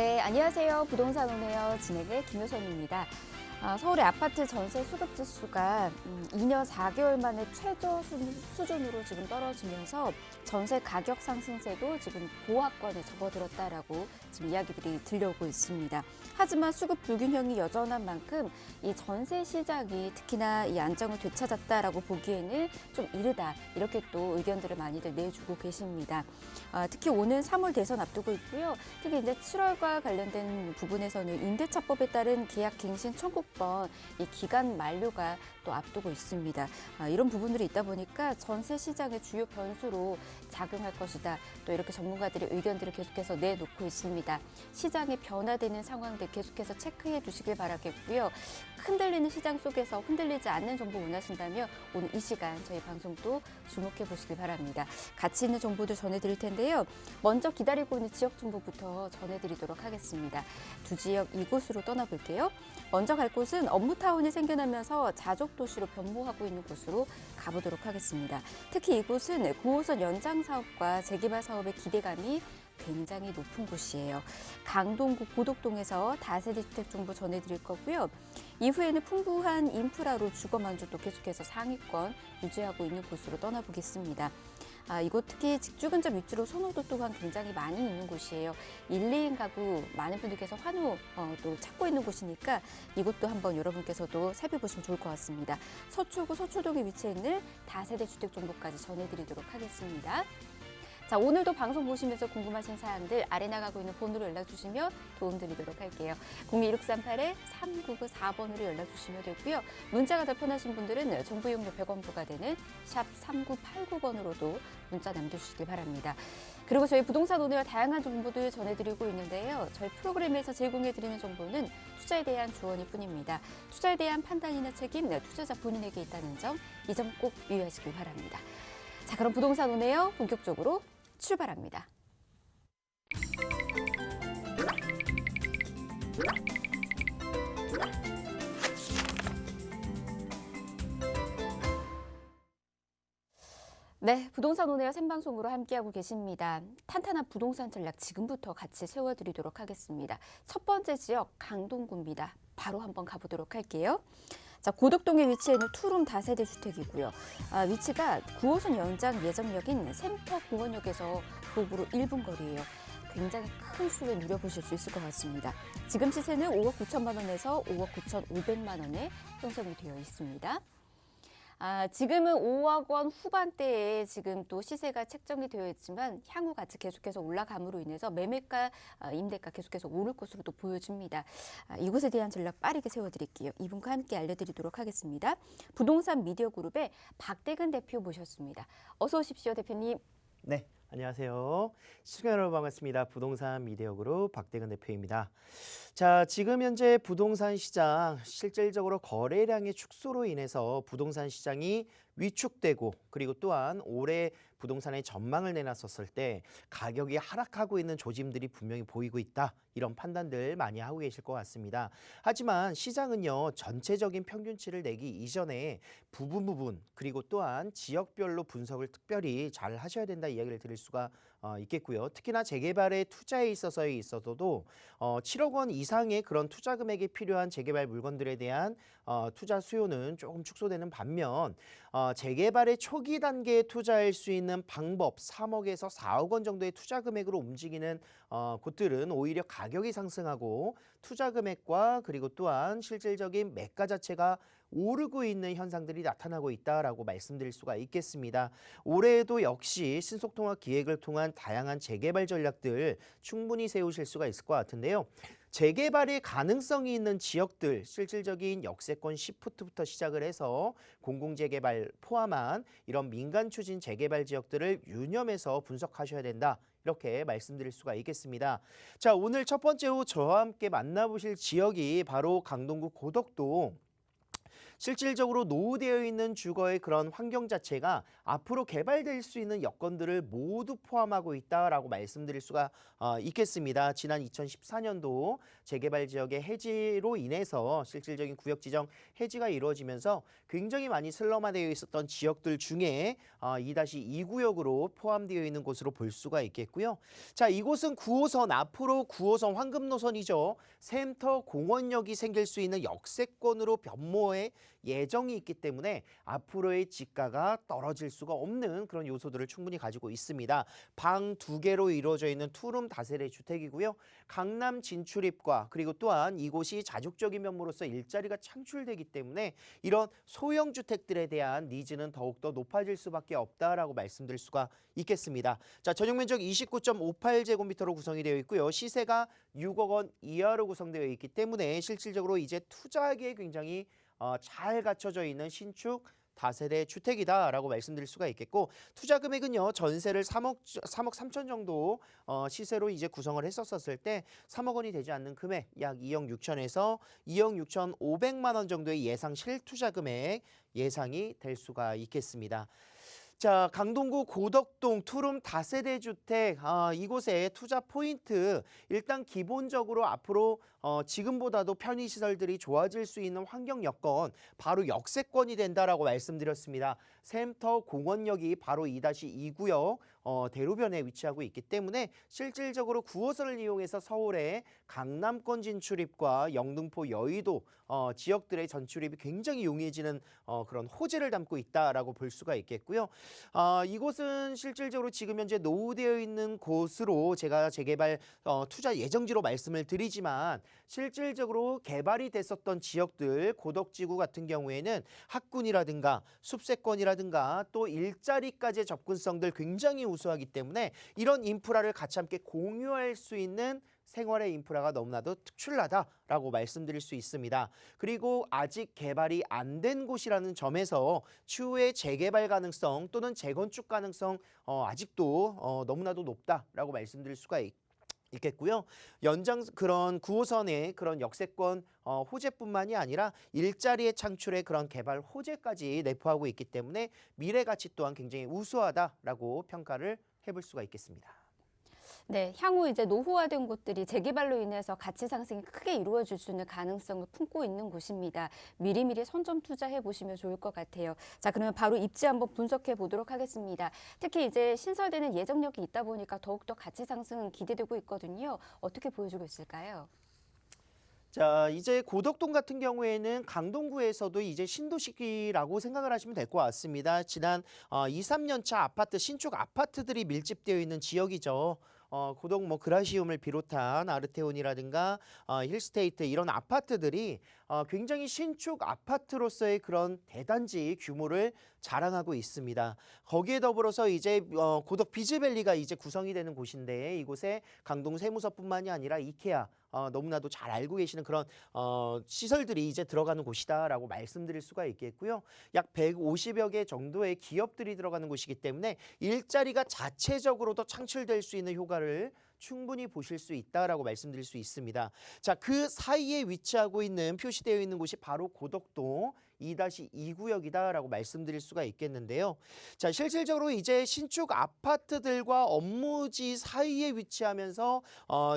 네, 안녕하세요. 부동산 오네요. 진행의 김효선입니다. 서울의 아파트 전세 수급 지수가 2년 4개월 만에 최저 수준으로 지금 떨어지면서 전세 가격 상승세도 지금 보합권에 접어들었다라고 지금 이야기들이 들려오고 있습니다. 하지만 수급 불균형이 여전한 만큼 이 전세 시장이 특히나 이 안정을 되찾았다라고 보기에는 좀 이르다, 이렇게 또 의견들을 많이들 내주고 계십니다. 특히 오는 3월 대선 앞두고 있고요. 특히 이제 7월과 관련된 부분에서는 임대차법에 따른 계약 갱신 청구권 이 기간 만료가 또 앞두고 있습니다. 이런 부분들이 있다 보니까 전세 시장의 주요 변수로 작용할 것이다. 또 이렇게 전문가들의 의견들을 계속해서 내놓고 있습니다. 시장의 변화되는 상황들 계속해서 체크해 두시길 바라겠고요. 흔들리는 시장 속에서 흔들리지 않는 정보 원하신다면 오늘 이 시간 저희 방송도 주목해 보시길 바랍니다. 가치 있는 정보들 전해드릴 텐데요. 먼저 기다리고 있는 지역 정보부터 전해드리도록 하겠습니다. 두 지역 이곳으로 떠나볼게요. 먼저 갈 곳은 업무타운이 생겨나면서 자족도시로 변모하고 있는 곳으로 가보도록 하겠습니다. 특히 이곳은 9호선 연장 사업과 재개발 사업의 기대감이 굉장히 높은 곳이에요. 강동구 고덕동에서 다세대 주택 정보 전해드릴 거고요. 이후에는 풍부한 인프라로 주거 만족도 계속해서 상위권 유지하고 있는 곳으로 떠나보겠습니다. 이곳 특히 직주 근접 입지로 선호도 또한 굉장히 많이 있는 곳이에요. 1, 2인 가구 많은 분들께서 환호 또 찾고 있는 곳이니까 이곳도 한번 여러분께서도 살펴보시면 좋을 것 같습니다. 서초구 서초동에 위치해 있는 다세대 주택 정보까지 전해드리도록 하겠습니다. 자, 오늘도 방송 보시면서 궁금하신 사항들 아래 나가고 있는 번호로 연락 주시면 도움드리도록 할게요. 02-1638-3994번으로 연락 주시면 되고요. 문자가 더 편하신 분들은 정보 이용료 100원 부과되는 샵 3989번으로도 문자 남겨주시기 바랍니다. 그리고 저희 부동산 오늘과 다양한 정보들 전해드리고 있는데요. 저희 프로그램에서 제공해드리는 정보는 투자에 대한 조언일 뿐입니다. 투자에 대한 판단이나 책임, 투자자 본인에게 있다는 점, 이 점 꼭 유의하시길 바랍니다. 자, 그럼 부동산 오네요. 본격적으로 출발합니다. 네, 부동산 오네요 생방송으로 함께하고 계십니다. 탄탄한 부동산 전략 지금부터 같이 세워드리도록 하겠습니다. 첫 번째 지역 강동구입니다. 바로 한번 가보도록 할게요. 자, 고덕동에 위치해 있는 투룸 다세대 주택이고요. 위치가 9호선 연장 예정역인 센터공원역에서 도보로 1분 거리예요. 굉장히 큰 수익을 누려보실 수 있을 것 같습니다. 지금 시세는 5억 9천만 원에서 5억 9천5백만 원에 형성이 되어 있습니다. 지금은 5억 원 후반대에 지금 또 시세가 책정이 되어 있지만 향후 같이 계속해서 올라감으로 인해서 매매가, 임대가 계속해서 오를 것으로 또 보여집니다. 이곳에 대한 전략 빠르게 세워드릴게요. 이분과 함께 알려드리도록 하겠습니다. 부동산 미디어 그룹의 박대근 대표 모셨습니다. 어서 오십시오, 대표님. 네, 안녕하세요. 시청자 여러분 반갑습니다. 부동산 미디어 그룹 박대근 대표입니다. 자, 지금 현재 부동산 시장 실질적으로 거래량의 축소로 인해서 부동산 시장이 위축되고 그리고 또한 올해 부동산의 전망을 내놨었을 때 가격이 하락하고 있는 조짐들이 분명히 보이고 있다. 이런 판단들 많이 하고 계실 것 같습니다. 하지만 시장은요, 전체적인 평균치를 내기 이전에 부분 그리고 또한 지역별로 분석을 특별히 잘 하셔야 된다 이야기를 드릴 수가 있겠고요. 특히나 재개발의 투자에 있어서도 7억 원 이상의 그런 투자 금액이 필요한 재개발 물건들에 대한 투자 수요는 조금 축소되는 반면 재개발의 초기 단계에 투자할 수 있는 방법 3억에서 4억 원 정도의 투자 금액으로 움직이는 곳들은 오히려 가격이 상승하고 투자 금액과 그리고 또한 실질적인 매가 자체가 오르고 있는 현상들이 나타나고 있다라고 말씀드릴 수가 있겠습니다. 올해에도 역시 신속통합 기획을 통한 다양한 재개발 전략들 충분히 세우실 수가 있을 것 같은데요. 재개발의 가능성이 있는 지역들, 실질적인 역세권 시프트부터 시작을 해서 공공재개발 포함한 이런 민간 추진 재개발 지역들을 유념해서 분석하셔야 된다. 이렇게 말씀드릴 수가 있겠습니다. 자, 오늘 첫 번째로 저와 함께 만나보실 지역이 바로 강동구 고덕동. 실질적으로 노후되어 있는 주거의 그런 환경 자체가 앞으로 개발될 수 있는 여건들을 모두 포함하고 있다라고 말씀드릴 수가 있겠습니다. 지난 2014년도 재개발 지역의 해지로 인해서 실질적인 구역 지정 해지가 이루어지면서 굉장히 많이 슬럼화되어 있었던 지역들 중에 2-2 구역으로 포함되어 있는 곳으로 볼 수가 있겠고요. 자, 이곳은 9호선, 앞으로 9호선 황금 노선이죠. 샘터 공원역이 생길 수 있는 역세권으로 변모할 예정이 있기 때문에 앞으로의 지가가 떨어질 수가 없는 그런 요소들을 충분히 가지고 있습니다. 방 2개로 이루어져 있는 투룸 다세대 주택이고요. 강남 진출입과 그리고 또한 이곳이 자족적인 면모로서 일자리가 창출되기 때문에 이런 소형 주택들에 대한 니즈는 더욱더 높아질 수밖에 없다라고 말씀드릴 수가 있겠습니다. 자, 전용 면적 29.58제곱미터로 구성이 되어 있고요. 시세가 6억 원 이하로 구성되어 있기 때문에 실질적으로 이제 투자하기에 굉장히 잘 갖춰져 있는 신축 다세대 주택이다라고 말씀드릴 수가 있겠고, 투자 금액은요, 전세를 3억 3천 정도 시세로 이제 구성을 했었을 때 3억 원이 되지 않는 금액, 약 2억 6천에서 2억 6천5백만 원 정도의 예상 실투자 금액 예상이 될 수가 있겠습니다. 자, 강동구 고덕동 투룸 다세대 주택, 이곳의 투자 포인트, 일단 기본적으로 앞으로 지금보다도 편의시설들이 좋아질 수 있는 환경 여건, 바로 역세권이 된다라고 말씀드렸습니다. 샘터 공원역이 바로 2-2 구역 대로변에 위치하고 있기 때문에 실질적으로 9호선을 이용해서 서울의 강남권 진출입과 영등포, 여의도 지역들의 전출입이 굉장히 용이해지는 그런 호재를 담고 있다라고 볼 수가 있겠고요. 이곳은 실질적으로 지금 현재 노후되어 있는 곳으로 제가 재개발 투자 예정지로 말씀을 드리지만, 실질적으로 개발이 됐었던 지역들, 고덕지구 같은 경우에는 학군이라든가 숲세권이라든가 또 일자리까지의 접근성들 굉장히 우수하기 때문에 이런 인프라를 같이 함께 공유할 수 있는 생활의 인프라가 너무나도 특출나다라고 말씀드릴 수 있습니다. 그리고 아직 개발이 안 된 곳이라는 점에서 추후에 재개발 가능성 또는 재건축 가능성 아직도 너무나도 높다라고 말씀드릴 수가 있겠고요. 연장 그런 9호선의 그런 역세권 호재뿐만이 아니라 일자리의 창출의 그런 개발 호재까지 내포하고 있기 때문에 미래 가치 또한 굉장히 우수하다라고 평가를 해볼 수가 있겠습니다. 네, 향후 이제 노후화된 곳들이 재개발로 인해서 가치 상승이 크게 이루어질 수 있는 가능성을 품고 있는 곳입니다. 미리미리 선점 투자해 보시면 좋을 것 같아요. 자, 그러면 바로 입지 한번 분석해 보도록 하겠습니다. 특히 이제 신설되는 예정력이 있다 보니까 더욱더 가치 상승은 기대되고 있거든요. 어떻게 보여주고 있을까요? 자, 이제 고덕동 같은 경우에는 강동구에서도 이제 신도시라고 생각을 하시면 될 것 같습니다. 지난 2, 3년 차 아파트, 신축 아파트들이 밀집되어 있는 지역이죠. 고덕 그라시움을 비롯한 아르테온이라든가 힐스테이트 이런 아파트들이 굉장히 신축 아파트로서의 그런 대단지 규모를 자랑하고 있습니다. 거기에 더불어서 이제 고덕 비즈밸리가 이제 구성이 되는 곳인데, 이곳에 강동 세무서뿐만이 아니라 이케아 너무나도 잘 알고 계시는 그런 시설들이 이제 들어가는 곳이다라고 말씀드릴 수가 있겠고요. 약 150여 개 정도의 기업들이 들어가는 곳이기 때문에 일자리가 자체적으로도 창출될 수 있는 효과를 충분히 보실 수 있다라고 말씀드릴 수 있습니다. 자, 그 사이에 위치하고 있는 표시되어 있는 곳이 바로 고덕동 2-2 구역이다라고 말씀드릴 수가 있겠는데요. 자, 실질적으로 이제 신축 아파트들과 업무지 사이에 위치하면서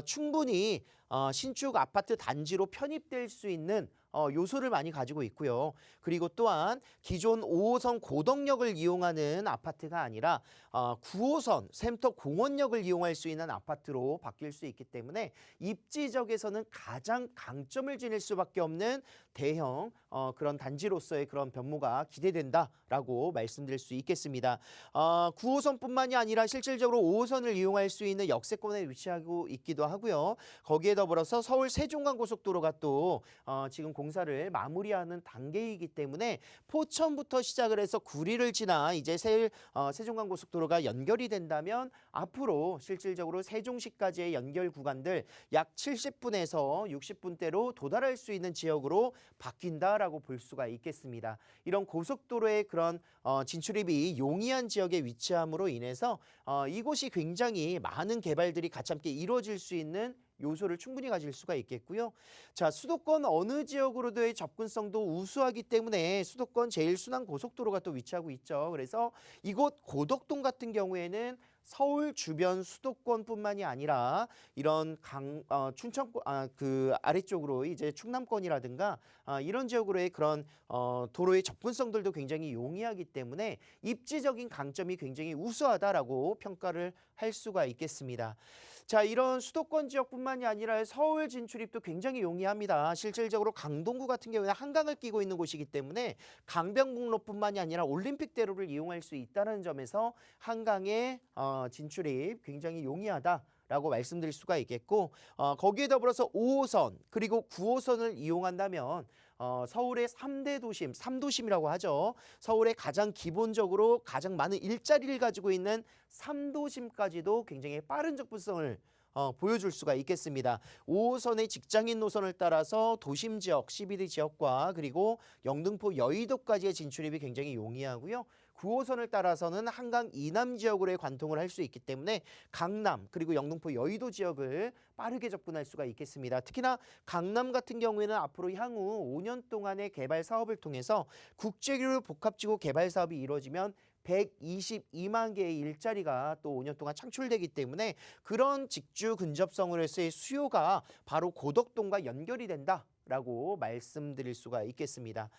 충분히 신축 아파트 단지로 편입될 수 있는 요소를 많이 가지고 있고요. 그리고 또한 기존 5호선 고덕역을 이용하는 아파트가 아니라 9호선 샘터 공원역을 이용할 수 있는 아파트로 바뀔 수 있기 때문에 입지적에서는 가장 강점을 지닐 수밖에 없는 대형 그런 단지로서의 그런 변모가 기대된다라고 말씀드릴 수 있겠습니다. 9호선뿐만이 아니라 실질적으로 5호선을 이용할 수 있는 역세권에 위치하고 있기도 하고요. 거기에 더불어서 서울 세종간 고속도로가 또 지금 공사를 마무리하는 단계이기 때문에 포천부터 시작을 해서 구리를 지나 이제 세종간 고속도로가 연결이 된다면 앞으로 실질적으로 세종시까지의 연결 구간들 약 70분에서 60분대로 도달할 수 있는 지역으로 바뀐다라고 볼 수가 있겠습니다. 이런 고속도로의 그런 진출입이 용이한 지역에 위치함으로 인해서 이곳이 굉장히 많은 개발들이 같이 함께 이루어질 수 있는 요소를 충분히 가질 수가 있겠고요. 자, 수도권 어느 지역으로도의 접근성도 우수하기 때문에 수도권 제일순환 고속도로가 또 위치하고 있죠. 그래서 이곳 고덕동 같은 경우에는 서울 주변 수도권뿐만이 아니라 이런 춘천 그 아래쪽으로 이제 충남권이라든가 이런 지역으로의 그런 도로의 접근성들도 굉장히 용이하기 때문에 입지적인 강점이 굉장히 우수하다라고 평가를 할 수가 있겠습니다. 자, 이런 수도권 지역뿐만이 아니라 서울 진출입도 굉장히 용이합니다. 실질적으로 강동구 같은 경우에는 한강을 끼고 있는 곳이기 때문에 강변북로뿐만이 아니라 올림픽대로를 이용할 수 있다는 점에서 한강의 진출입 굉장히 용이하다라고 말씀드릴 수가 있겠고, 거기에 더불어서 5호선 그리고 9호선을 이용한다면 서울의 3대 도심, 3도심이라고 하죠. 서울의 가장 기본적으로 가장 많은 일자리를 가지고 있는 3도심까지도 굉장히 빠른 접근성을 보여줄 수가 있겠습니다. 5호선의 직장인 노선을 따라서 도심 지역, CBD 지역과 그리고 영등포, 여의도까지의 진출입이 굉장히 용이하고요. 9호선을 따라서는 한강 이남 지역으로의 관통을 할 수 있기 때문에 강남 그리고 영등포, 여의도 지역을 빠르게 접근할 수가 있겠습니다. 특히나 강남 같은 경우에는 앞으로 향후 5년 동안의 개발 사업을 통해서 국제교류 복합지구 개발 사업이 이루어지면 122만 개의 일자리가 또 5년 동안 창출되기 때문에 그런 직주 근접성으로서의 수요가 바로 고덕동과 연결이 된다라고 말씀드릴 수가 있겠습니다.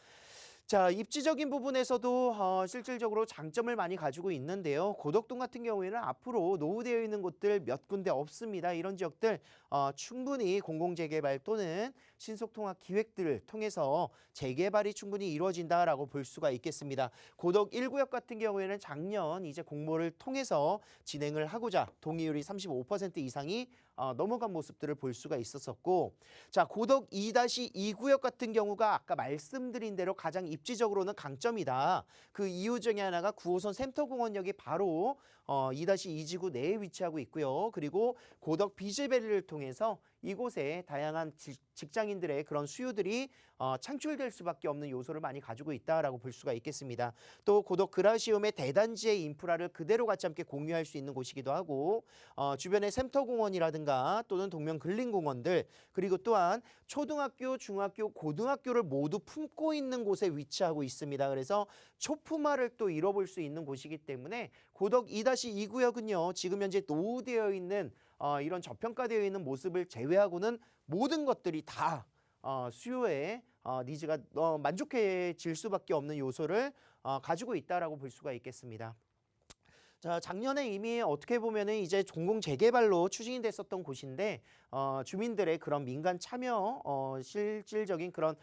자, 입지적인 부분에서도 실질적으로 장점을 많이 가지고 있는데요. 고덕동 같은 경우에는 앞으로 노후되어 있는 곳들 몇 군데 없습니다. 이런 지역들 충분히 공공재개발 또는 신속통합 기획들을 통해서 재개발이 충분히 이루어진다라고 볼 수가 있겠습니다. 고덕 1구역 같은 경우에는 작년 이제 공모를 통해서 진행을 하고자 동의율이 35% 이상이 넘어간 모습들을 볼 수가 있었었고, 자, 고덕 2-2구역 같은 경우가 아까 말씀드린 대로 가장 입지적으로는 강점이다. 그 이유 중에 하나가 9호선 센터공원역이 바로 2-2지구 내에 위치하고 있고요. 그리고 고덕 비즈밸리를 통해서 이곳에 다양한 직장인들의 그런 수요들이 창출될 수밖에 없는 요소를 많이 가지고 있다라고 볼 수가 있겠습니다. 또 고덕 그라시움의 대단지의 인프라를 그대로 같이 함께 공유할 수 있는 곳이기도 하고, 주변의 샘터공원이라든가 또는 동명근린공원들, 그리고 또한 초등학교, 중학교, 고등학교를 모두 품고 있는 곳에 위치하고 있습니다. 그래서 초품화를 또 이뤄볼 수 있는 곳이기 때문에 고덕 2-2구역은요 지금 현재 노후되어 있는 이런 저평가되어 있는 모습을 제외하고는 모든 것들이 다 수요에 니즈가 만족해질 수밖에 없는 요소를 가지고 있다라고 볼 수가 있겠습니다. 자, 작년에 이미 어떻게 보면은 이제 공공 재개발로 추진이 됐었던 곳인데 주민들의 그런 민간 참여 실질적인 그런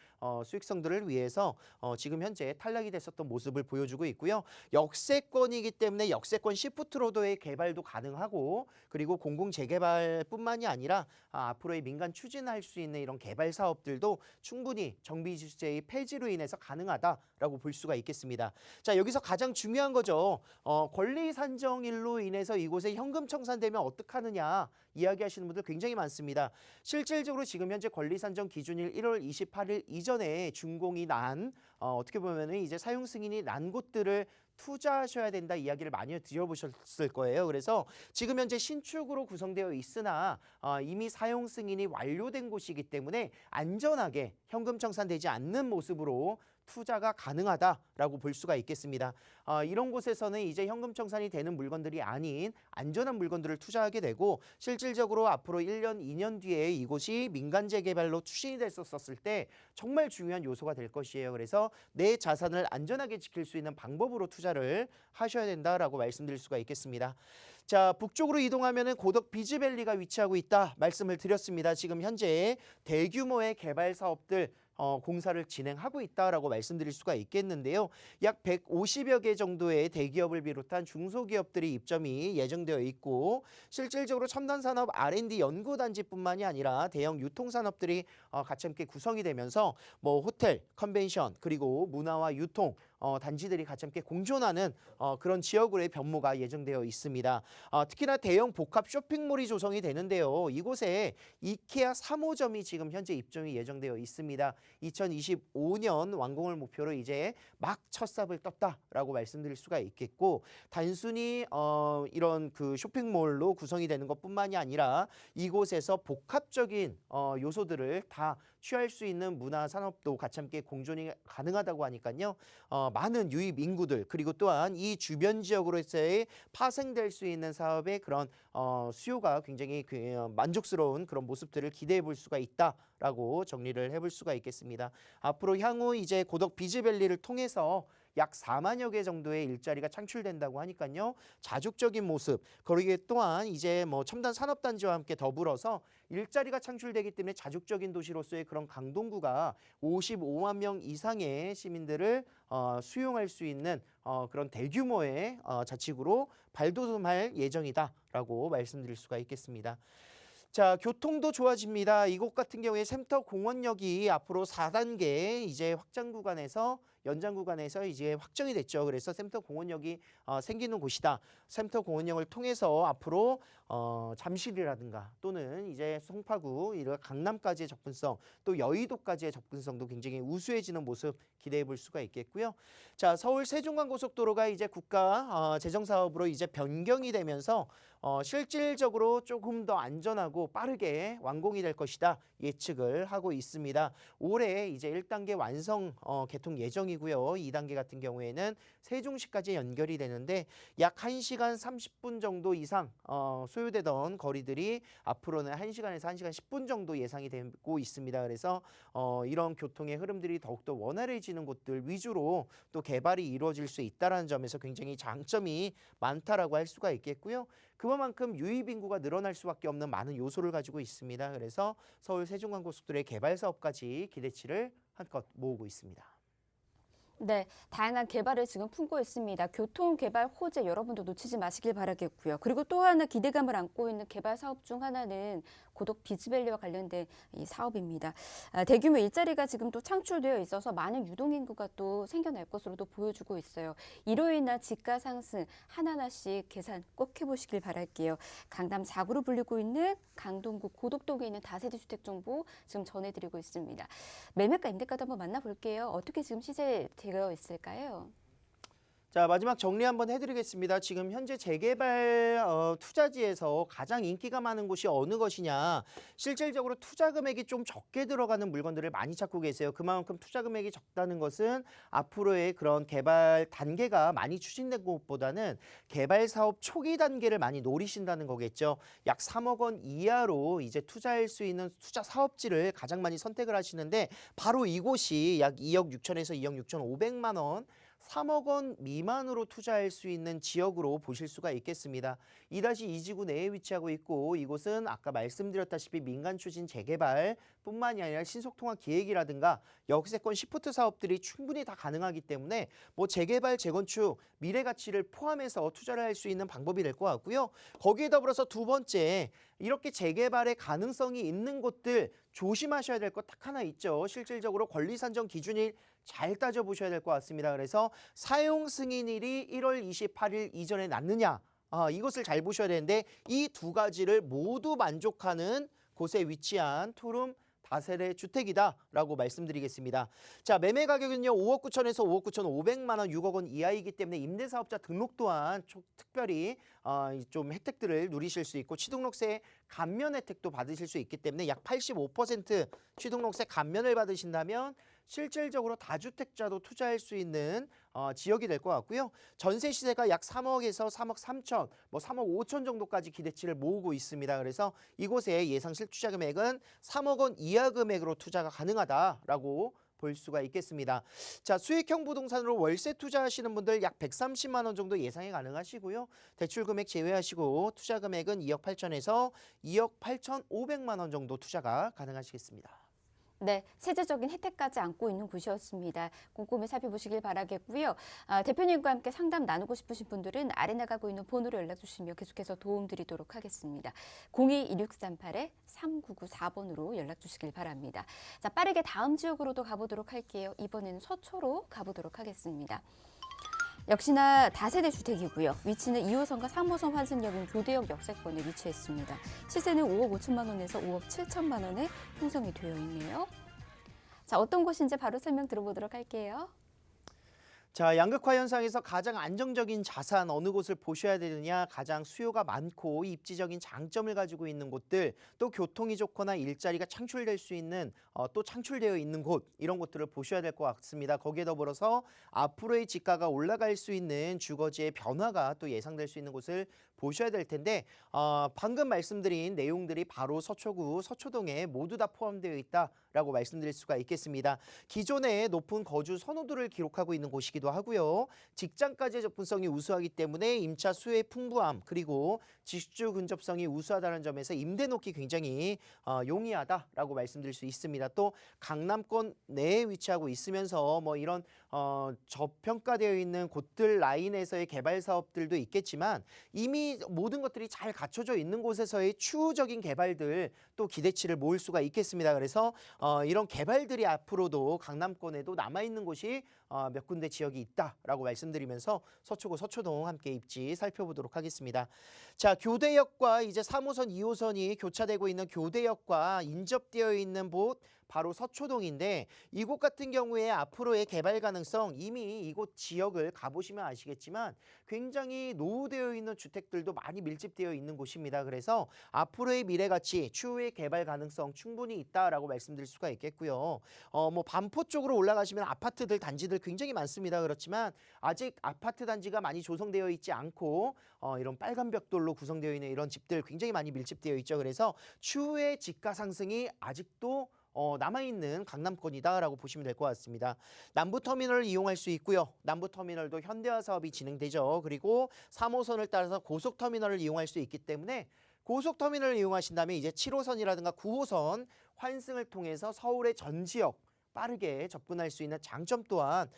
수익성들을 위해서 지금 현재 탈락이 됐었던 모습을 보여주고 있고요. 역세권이기 때문에 역세권 시프트로드의 개발도 가능하고, 그리고 공공 재개발뿐만이 아니라 앞으로의 민간 추진할 수 있는 이런 개발 사업들도 충분히 정비주제의 폐지로 인해서 가능하다라고 볼 수가 있겠습니다. 자, 여기서 가장 중요한 거죠. 권리 산정일로 인해서 이곳에 현금 청산되면 어떡하느냐 이야기하시는 분들 굉장히 많습니다. 실질적으로 지금 현재 권리 산정 기준일 1월 28일 이전에 준공이 난 어떻게 보면은 이제 사용 승인이 난 곳들을 투자하셔야 된다 이야기를 많이 들어보셨을 거예요. 그래서 지금 현재 신축으로 구성되어 있으나 이미 사용 승인이 완료된 곳이기 때문에 안전하게 현금 청산되지 않는 모습으로 투자가 가능하다라고 볼 수가 있겠습니다. 이런 곳에서는 이제 현금 청산이 되는 물건들이 아닌 안전한 물건들을 투자하게 되고, 실질적으로 앞으로 1년, 2년 뒤에 이곳이 민간 재개발로 추진이 됐었을 때 정말 중요한 요소가 될 것이에요. 그래서 내 자산을 안전하게 지킬 수 있는 방법으로 투자를 하셔야 된다라고 말씀드릴 수가 있겠습니다. 자, 북쪽으로 이동하면은 고덕 비즈밸리가 위치하고 있다 말씀을 드렸습니다. 지금 현재 대규모의 개발 사업들 공사를 진행하고 있다라고 말씀드릴 수가 있겠는데요. 약 150여 개 정도의 대기업을 비롯한 중소기업들이 입점이 예정되어 있고, 실질적으로 첨단산업 R&D 연구단지뿐만이 아니라 대형 유통산업들이 같이 함께 구성이 되면서 뭐 호텔, 컨벤션, 그리고 문화와 유통, 단지들이 같이 함께 공존하는 그런 지역으로의 변모가 예정되어 있습니다. 특히나 대형 복합 쇼핑몰이 조성이 되는데요. 이곳에 이케아 3호점이 지금 현재 입점이 예정되어 있습니다. 2025년 완공을 목표로 이제 막 첫 삽을 떴다라고 말씀드릴 수가 있겠고, 단순히 이런 그 쇼핑몰로 구성이 되는 것뿐만이 아니라 이곳에서 복합적인 요소들을 다 취할 수 있는 문화 산업도 같이 함께 공존이 가능하다고 하니까요. 많은 유입 인구들, 그리고 또한 이 주변 지역으로서의 파생될 수 있는 사업의 그런 수요가 굉장히 만족스러운 그런 모습들을 기대해 볼 수가 있다라고 정리를 해볼 수가 있겠습니다. 앞으로 향후 이제 고덕 비즈밸리를 통해서 약 4만여 개 정도의 일자리가 창출된다고 하니까요. 자족적인 모습, 그러기에 또한 이제 뭐 첨단 산업단지와 함께 더불어서 일자리가 창출되기 때문에 자족적인 도시로서의 그런 강동구가 55만 명 이상의 시민들을 수용할 수 있는 그런 대규모의 자치구로 발돋움할 예정이다라고 말씀드릴 수가 있겠습니다. 자, 교통도 좋아집니다. 이곳 같은 경우에 센터공원역이 앞으로 4단계 이제 확장 구간에서 연장 구간에서 이제 확정이 됐죠. 그래서 센터공원역이 생기는 곳이다. 센터공원역을 통해서 앞으로 잠실이라든가 또는 이제 송파구, 이런 강남까지의 접근성, 또 여의도까지의 접근성도 굉장히 우수해지는 모습 기대해 볼 수가 있겠고요. 자, 서울 세종간고속도로가 이제 국가 재정 사업으로 이제 변경이 되면서 실질적으로 조금 더 안전하고 빠르게 완공이 될 것이다 예측을 하고 있습니다. 올해 이제 1단계 완성 개통 예정이고요. 2단계 같은 경우에는 세종시까지 연결이 되는데 약 1시간 30분 정도 이상 소요되던 거리들이 앞으로는 1시간에서 1시간 10분 정도 예상이 되고 있습니다. 그래서 이런 교통의 흐름들이 더욱더 원활해지는 곳들 위주로 또 개발이 이루어질 수 있다는 점에서 굉장히 장점이 많다라고 할 수가 있겠고요. 그만큼 유입 인구가 늘어날 수밖에 없는 많은 요소를 가지고 있습니다. 그래서 서울 세종간고속도로의 개발 사업까지 기대치를 한껏 모으고 있습니다. 네, 다양한 개발을 지금 품고 있습니다. 교통 개발 호재 여러분도 놓치지 마시길 바라겠고요. 그리고 또 하나 기대감을 안고 있는 개발 사업 중 하나는 고덕 비즈밸리와 관련된 이 사업입니다. 대규모 일자리가 지금 또 창출되어 있어서 많은 유동인구가 또 생겨날 것으로도 보여주고 있어요. 이로 인한 지가 상승 하나하나씩 계산 꼭 해보시길 바랄게요. 강남 4구로 불리고 있는 강동구 고덕동에 있는 다세대 주택 정보 지금 전해드리고 있습니다. 매매가 임대가도 한번 만나볼게요. 어떻게 지금 시세 되어 있을까요? 자, 마지막 정리 한번 해드리겠습니다. 지금 현재 재개발 투자지에서 가장 인기가 많은 곳이 어느 것이냐. 실질적으로 투자 금액이 좀 적게 들어가는 물건들을 많이 찾고 계세요. 그만큼 투자 금액이 적다는 것은 앞으로의 그런 개발 단계가 많이 추진된 것보다는 개발 사업 초기 단계를 많이 노리신다는 거겠죠. 약 3억 원 이하로 이제 투자할 수 있는 투자 사업지를 가장 많이 선택을 하시는데 바로 이곳이 약 2억 6천에서 2억 6천 5백만 원 3억 원 미만으로 투자할 수 있는 지역으로 보실 수가 있겠습니다. 2-2 지구 내에 위치하고 있고 이곳은 아까 말씀드렸다시피 민간 추진 재개발 뿐만이 아니라 신속통합 기획이라든가 역세권 시프트 사업들이 충분히 다 가능하기 때문에 뭐 재개발, 재건축, 미래 가치를 포함해서 투자를 할 수 있는 방법이 될 것 같고요. 거기에 더불어서 두 번째, 이렇게 재개발의 가능성이 있는 곳들 조심하셔야 될 것 딱 하나 있죠. 실질적으로 권리 산정 기준일 잘 따져보셔야 될 것 같습니다. 그래서 사용 승인일이 1월 28일 이전에 났느냐, 이것을 잘 보셔야 되는데 이 두 가지를 모두 만족하는 곳에 위치한 투룸 다세대 주택이다라고 말씀드리겠습니다. 자, 매매 가격은요 5억 9천에서 5억 9천 5백만 원, 6억 원 이하이기 때문에 임대사업자 등록 또한 특별히 좀 혜택들을 누리실 수 있고 취등록세 감면 혜택도 받으실 수 있기 때문에 약 85% 취등록세 감면을 받으신다면 실질적으로 다주택자도 투자할 수 있는 지역이 될 것 같고요. 전세 시세가 약 3억에서 3억 3천, 뭐 3억 5천 정도까지 기대치를 모으고 있습니다. 그래서 이곳의 예상 실투자 금액은 3억 원 이하 금액으로 투자가 가능하다라고 볼 수가 있겠습니다. 자, 수익형 부동산으로 월세 투자하시는 분들 약 130만 원 정도 예상이 가능하시고요. 대출 금액 제외하시고 투자 금액은 2억 8천에서 2억 8천 5백만 원 정도 투자가 가능하시겠습니다. 네, 세제적인 혜택까지 안고 있는 곳이었습니다. 꼼꼼히 살펴보시길 바라겠고요. 대표님과 함께 상담 나누고 싶으신 분들은 아래 나가고 있는 번호로 연락 주시면 계속해서 도움 드리도록 하겠습니다. 02-2638-3994번으로 연락 주시길 바랍니다. 자, 빠르게 다음 지역으로도 가보도록 할게요. 이번에는 서초로 가보도록 하겠습니다. 역시나 다세대 주택이고요. 위치는 2호선과 3호선 환승역인 교대역 역세권에 위치했습니다. 시세는 5억 5천만 원에서 5억 7천만 원에 형성이 되어 있네요. 자, 어떤 곳인지 바로 설명 들어보도록 할게요. 자, 양극화 현상에서 가장 안정적인 자산 어느 곳을 보셔야 되느냐, 가장 수요가 많고 입지적인 장점을 가지고 있는 곳들, 또 교통이 좋거나 일자리가 창출될 수 있는 또 창출되어 있는 곳, 이런 곳들을 보셔야 될 것 같습니다. 거기에 더불어서 앞으로의 지가가 올라갈 수 있는 주거지의 변화가 또 예상될 수 있는 곳을 보셔야 될 텐데 방금 말씀드린 내용들이 바로 서초구 서초동에 모두 다 포함되어 있다라고 말씀드릴 수가 있겠습니다. 기존에 높은 거주 선호도를 기록하고 있는 곳이기도 하고요. 직장까지의 접근성이 우수하기 때문에 임차 수요의 풍부함, 그리고 지식주 근접성이 우수하다는 점에서 임대 놓기 굉장히 용이하다라고 말씀드릴 수 있습니다. 또 강남권 내에 위치하고 있으면서 뭐 이런 저평가되어 있는 곳들 라인에서의 개발 사업들도 있겠지만 이미 모든 것들이 잘 갖춰져 있는 곳에서의 추후적인 개발들 또 기대치를 모을 수가 있겠습니다. 그래서 이런 개발들이 앞으로도 강남권에도 남아있는 곳이 몇 군데 지역이 있다라고 말씀드리면서 서초구 서초동 함께 입지 살펴보도록 하겠습니다. 자, 교대역과 이제 3호선, 2호선이 교차되고 있는 교대역과 인접되어 있는 곳 바로 서초동인데, 이곳 같은 경우에 앞으로의 개발 가능성, 이미 이곳 지역을 가보시면 아시겠지만 굉장히 노후되어 있는 주택들도 많이 밀집되어 있는 곳입니다. 그래서 앞으로의 미래 가치, 추후의 개발 가능성 충분히 있다라고 말씀드릴 수가 있겠고요. 뭐 반포 쪽으로 올라가시면 아파트들, 단지들 굉장히 많습니다. 그렇지만 아직 아파트 단지가 많이 조성되어 있지 않고 이런 빨간 벽돌로 구성되어 있는 이런 집들 굉장히 많이 밀집되어 있죠. 그래서 추후의 지가 상승이 아직도 남아있는 강남권이다라고 보시면 될 것 같습니다. 남부터미널을 이용할 수 있고요. 남부터미널도 현대화 사업이 진행되죠. 그리고 3호선을 따라서 고속터미널을 이용할 수 있기 때문에 고속터미널을 이용하신다면 이제 7호선이라든가 9호선 환승을 통해서 서울의 전 지역 빠르게 접근할 수 있는 장점 또한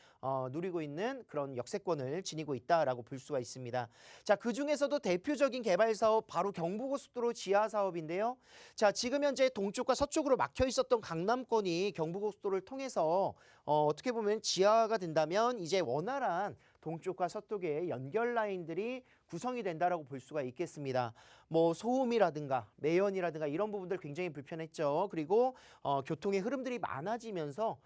누리고 있는 그런 역세권을 지니고 있다라고 볼 수가 있습니다. 자, 그중에서도 대표적인 개발 사업 바로 경부고속도로 지하 사업인데요. 자, 지금 현재 동쪽과 서쪽으로 막혀 있었던 강남권이 경부고속도로를 통해서 어떻게 보면 지하가 된다면 이제 원활한 동쪽과 서쪽의 연결 라인들이 구성이 된다라고 볼 수가 있겠습니다. 뭐 소음이라든가 매연이라든가 이런 부분들 굉장히 불편했죠. 그리고 교통의 흐름들이 많아지면서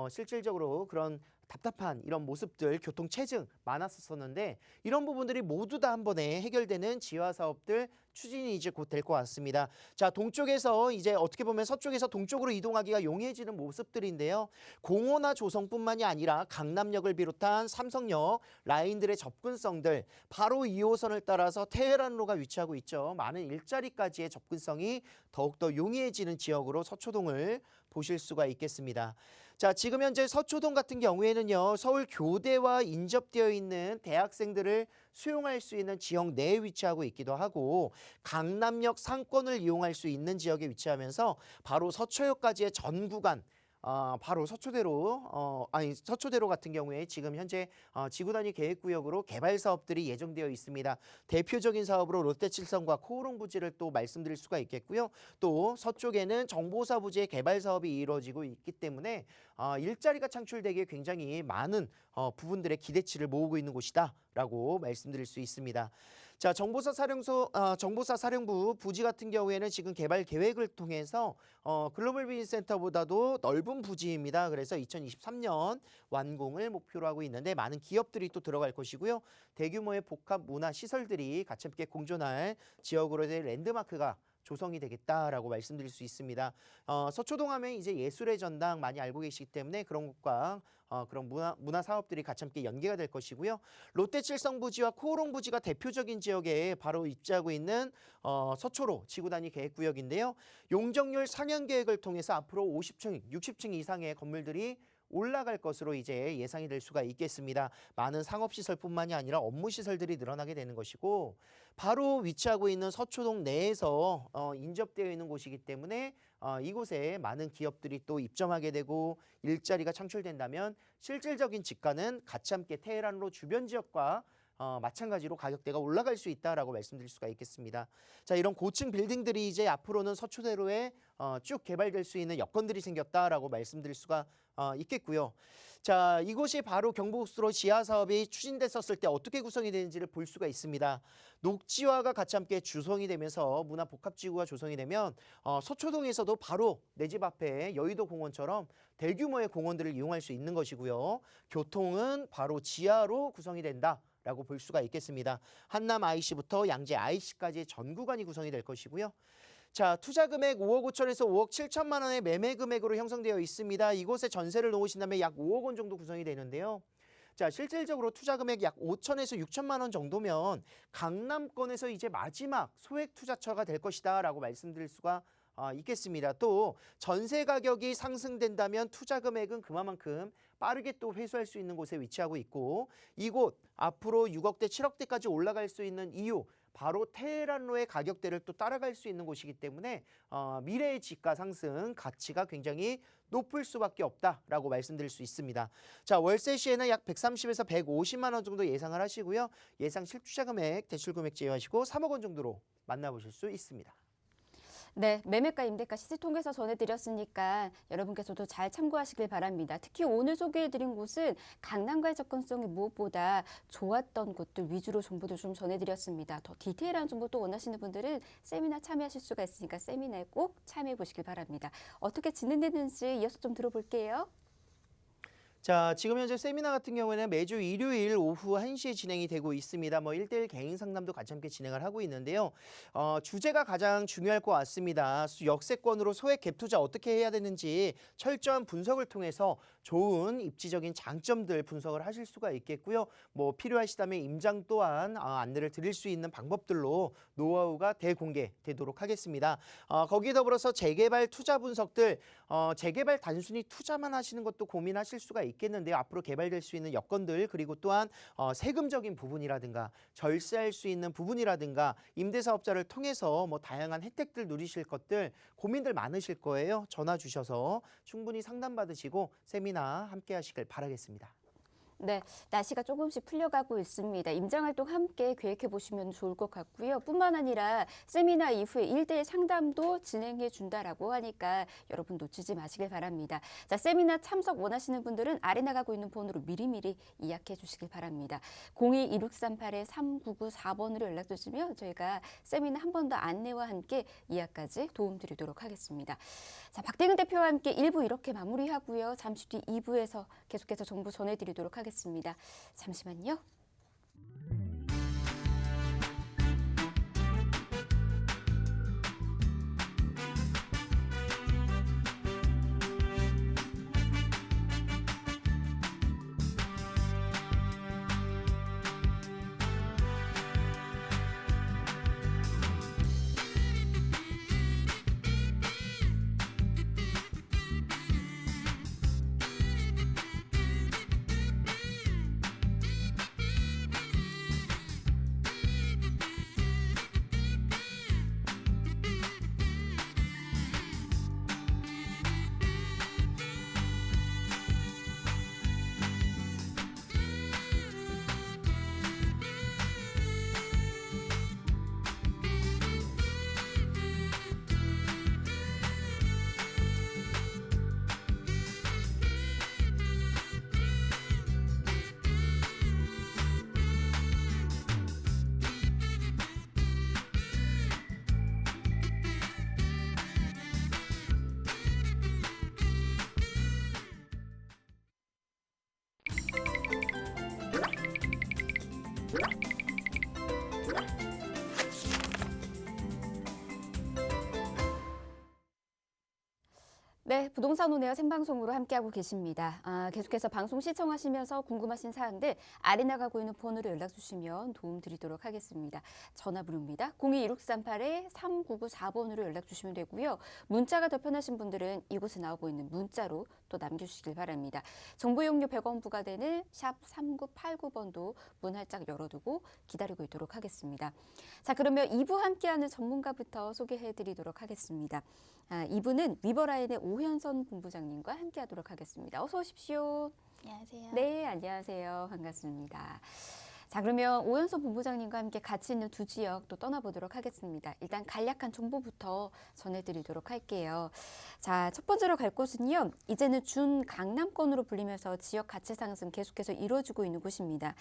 실질적으로 그런 답답한 이런 모습들, 교통 체증 많았었는데 이런 부분들이 모두 다 한 번에 해결되는 지하 사업들 추진이 이제 곧 될 것 같습니다. 자, 동쪽에서 이제 어떻게 보면 서쪽에서 동쪽으로 이동하기가 용이해지는 모습들인데요. 공호나 조성뿐만이 아니라 강남역을 비롯한 삼성역 라인들의 접근성들, 바로 2호선을 따라서 테헤란로가 위치하고 있죠. 많은 일자리까지의 접근성이 더욱더 용이해지는 지역으로 서초동을 보실 수가 있겠습니다. 자, 지금 현재 서초동 같은 경우에는요, 서울 교대와 인접되어 있는 대학생들을 수용할 수 있는 지역 내에 위치하고 있기도 하고, 강남역 상권을 이용할 수 있는 지역에 위치하면서 바로 서초역까지의 전 구간, 바로 서초대로 같은 경우에 지금 현재 지구 단위 계획구역으로 개발 사업들이 예정되어 있습니다. 대표적인 사업으로 롯데칠성과 코오롱 부지를 또 말씀드릴 수가 있겠고요. 또 서쪽에는 정보사 부지의 개발 사업이 이루어지고 있기 때문에 일자리가 창출되기에 굉장히 많은 부분들의 기대치를 모으고 있는 곳이다라고 말씀드릴 수 있습니다. 자, 정보사 사령부 부지 같은 경우에는 지금 개발 계획을 통해서 글로벌 비즈니스 센터보다도 넓은 부지입니다. 그래서 2023년 완공을 목표로 하고 있는데 많은 기업들이 또 들어갈 것이고요. 대규모의 복합 문화 시설들이 같이 함께 공존할 지역으로의 랜드마크가 조성이 되겠다라고 말씀드릴 수 있습니다. 서초동 하면 이제 예술의 전당 많이 알고 계시기 때문에 그런 곳과 그런 문화 사업들이 같이 함께 연계가 될 것이고요. 롯데칠성 부지와 코오롱 부지가 대표적인 지역에 바로 입지하고 있는 서초로 지구 단위 계획구역인데요. 용적률 상향 계획을 통해서 앞으로 50층, 60층 이상의 건물들이 올라갈 것으로 이제 예상이 될 수가 있겠습니다. 많은 상업시설뿐만이 아니라 업무시설들이 늘어나게 되는 것이고 바로 위치하고 있는 서초동 내에서 인접되어 있는 곳이기 때문에 이곳에 많은 기업들이 또 입점하게 되고 일자리가 창출된다면 실질적인 집가는 같이 함께 테헤란로 주변 지역과 마찬가지로 가격대가 올라갈 수 있다라고 말씀드릴 수가 있겠습니다. 자, 이런 고층 빌딩들이 이제 앞으로는 서초대로에 쭉 개발될 수 있는 여건들이 생겼다라고 말씀드릴 수가 있겠고요. 자, 이곳이 바로 경부고속도로 지하 사업이 추진됐었을 때 어떻게 구성이 되는지를 볼 수가 있습니다. 녹지화가 같이 함께 조성이 되면서 문화복합지구가 조성이 되면 서초동에서도 바로 내 집 앞에 여의도 공원처럼 대규모의 공원들을 이용할 수 있는 것이고요. 교통은 바로 지하로 구성이 된다. 라고 볼 수가 있겠습니다. 한남 IC부터 양재 IC까지 전 구간이 구성이 될 것이고요. 자, 투자 금액 5억 5천에서 5억 7천만 원의 매매 금액으로 형성되어 있습니다. 이곳에 전세를 놓으신다면 약 5억 원 정도 구성이 되는데요. 자, 실질적으로 투자 금액 약 5천에서 6천만 원 정도면 강남권에서 이제 마지막 소액 투자처가 될 것이다라고 말씀드릴 수가 있겠습니다. 또 전세 가격이 상승된다면 투자 금액은 그만큼 빠르게 또 회수할 수 있는 곳에 위치하고 있고 이곳 앞으로 6억대 7억대까지 올라갈 수 있는 이유 바로 테헤란로의 가격대를 또 따라갈 수 있는 곳이기 때문에 미래의 집가 상승 가치가 굉장히 높을 수밖에 없다라고 말씀드릴 수 있습니다. 자, 월세 시에는 약 130에서 150만 원 정도 예상을 하시고요. 예상 실투자 금액, 대출 금액 제외하시고 3억 원 정도로 만나보실 수 있습니다. 네, 매매가 임대가 시세 통해서 전해드렸으니까 여러분께서도 잘 참고하시길 바랍니다. 특히 오늘 소개해드린 곳은 강남과의 접근성이 무엇보다 좋았던 곳들 위주로 정보도 좀 전해드렸습니다. 더 디테일한 정보도 원하시는 분들은 세미나 참여하실 수가 있으니까 세미나에 꼭 참여해 보시길 바랍니다. 어떻게 진행되는지 이어서 좀 들어볼게요. 자, 지금 현재 세미나 같은 경우에는 매주 일요일 오후 1시에 진행이 되고 있습니다. 1대1 개인 상담도 같이 함께 진행을 하고 있는데요. 주제가 가장 중요할 것 같습니다. 역세권으로 소액 갭 투자 어떻게 해야 되는지 철저한 분석을 통해서 좋은 입지적인 장점들 분석을 하실 수가 있겠고요. 필요하시다면 임장 또한 안내를 드릴 수 있는 방법들로 노하우가 대공개되도록 하겠습니다. 거기에 더불어서 재개발 투자 분석들, 재개발 단순히 투자만 하시는 것도 고민하실 수가 있겠는데요. 앞으로 개발될 수 있는 여건들 그리고 또한 세금적인 부분이라든가 절세할 수 있는 부분이라든가 임대사업자를 통해서 다양한 혜택들 누리실 것들 고민들 많으실 거예요. 전화 주셔서 충분히 상담받으시고 세미나 함께 하시길 바라겠습니다. 네, 날씨가 조금씩 풀려가고 있습니다. 임장활동 함께 계획해 보시면 좋을 것 같고요. 뿐만 아니라 세미나 이후에 1대1 상담도 진행해 준다라고 하니까 여러분 놓치지 마시길 바랍니다. 자, 세미나 참석 원하시는 분들은 아래 나가고 있는 번호로 미리미리 예약해 주시길 바랍니다. 02-2638-3994번으로 연락 주시면 저희가 세미나 한 번 더 안내와 함께 예약까지 도움드리도록 하겠습니다. 자, 박대근 대표와 함께 1부 이렇게 마무리하고요. 잠시 뒤 2부에서 계속해서 정보 전해드리도록 하겠습니다. 잠시만요. 네, 부동산 온에어 생방송으로 함께하고 계십니다. 계속해서 방송 시청하시면서 궁금하신 사항들 아래 나가고 있는 번호로 연락 주시면 도움 드리도록 하겠습니다. 전화 부릅니다. 02-2638-3994번으로 연락 주시면 되고요. 문자가 더 편하신 분들은 이곳에 나오고 있는 문자로 또 남겨주시길 바랍니다. 정보 이용료 100원 부과되는 샵 3989번도 문 활짝 열어두고 기다리고 있도록 하겠습니다. 자, 그러면 2부 함께하는 전문가부터 소개해드리도록 하겠습니다. 2부는 리버라인의 오현선 본부장님과 함께하도록 하겠습니다. 어서 오십시오. 안녕하세요. 네, 안녕하세요. 반갑습니다. 자, 그러면 오현선 본부장님과 함께 같이 있는 두 지역 또 떠나보도록 하겠습니다. 일단 간략한 정보부터 전해드리도록 할게요. 자, 첫 번째로 갈 곳은요. 이제는 준강남권으로 불리면서 지역 가치 상승 계속해서 이루어지고 있는 곳입니다.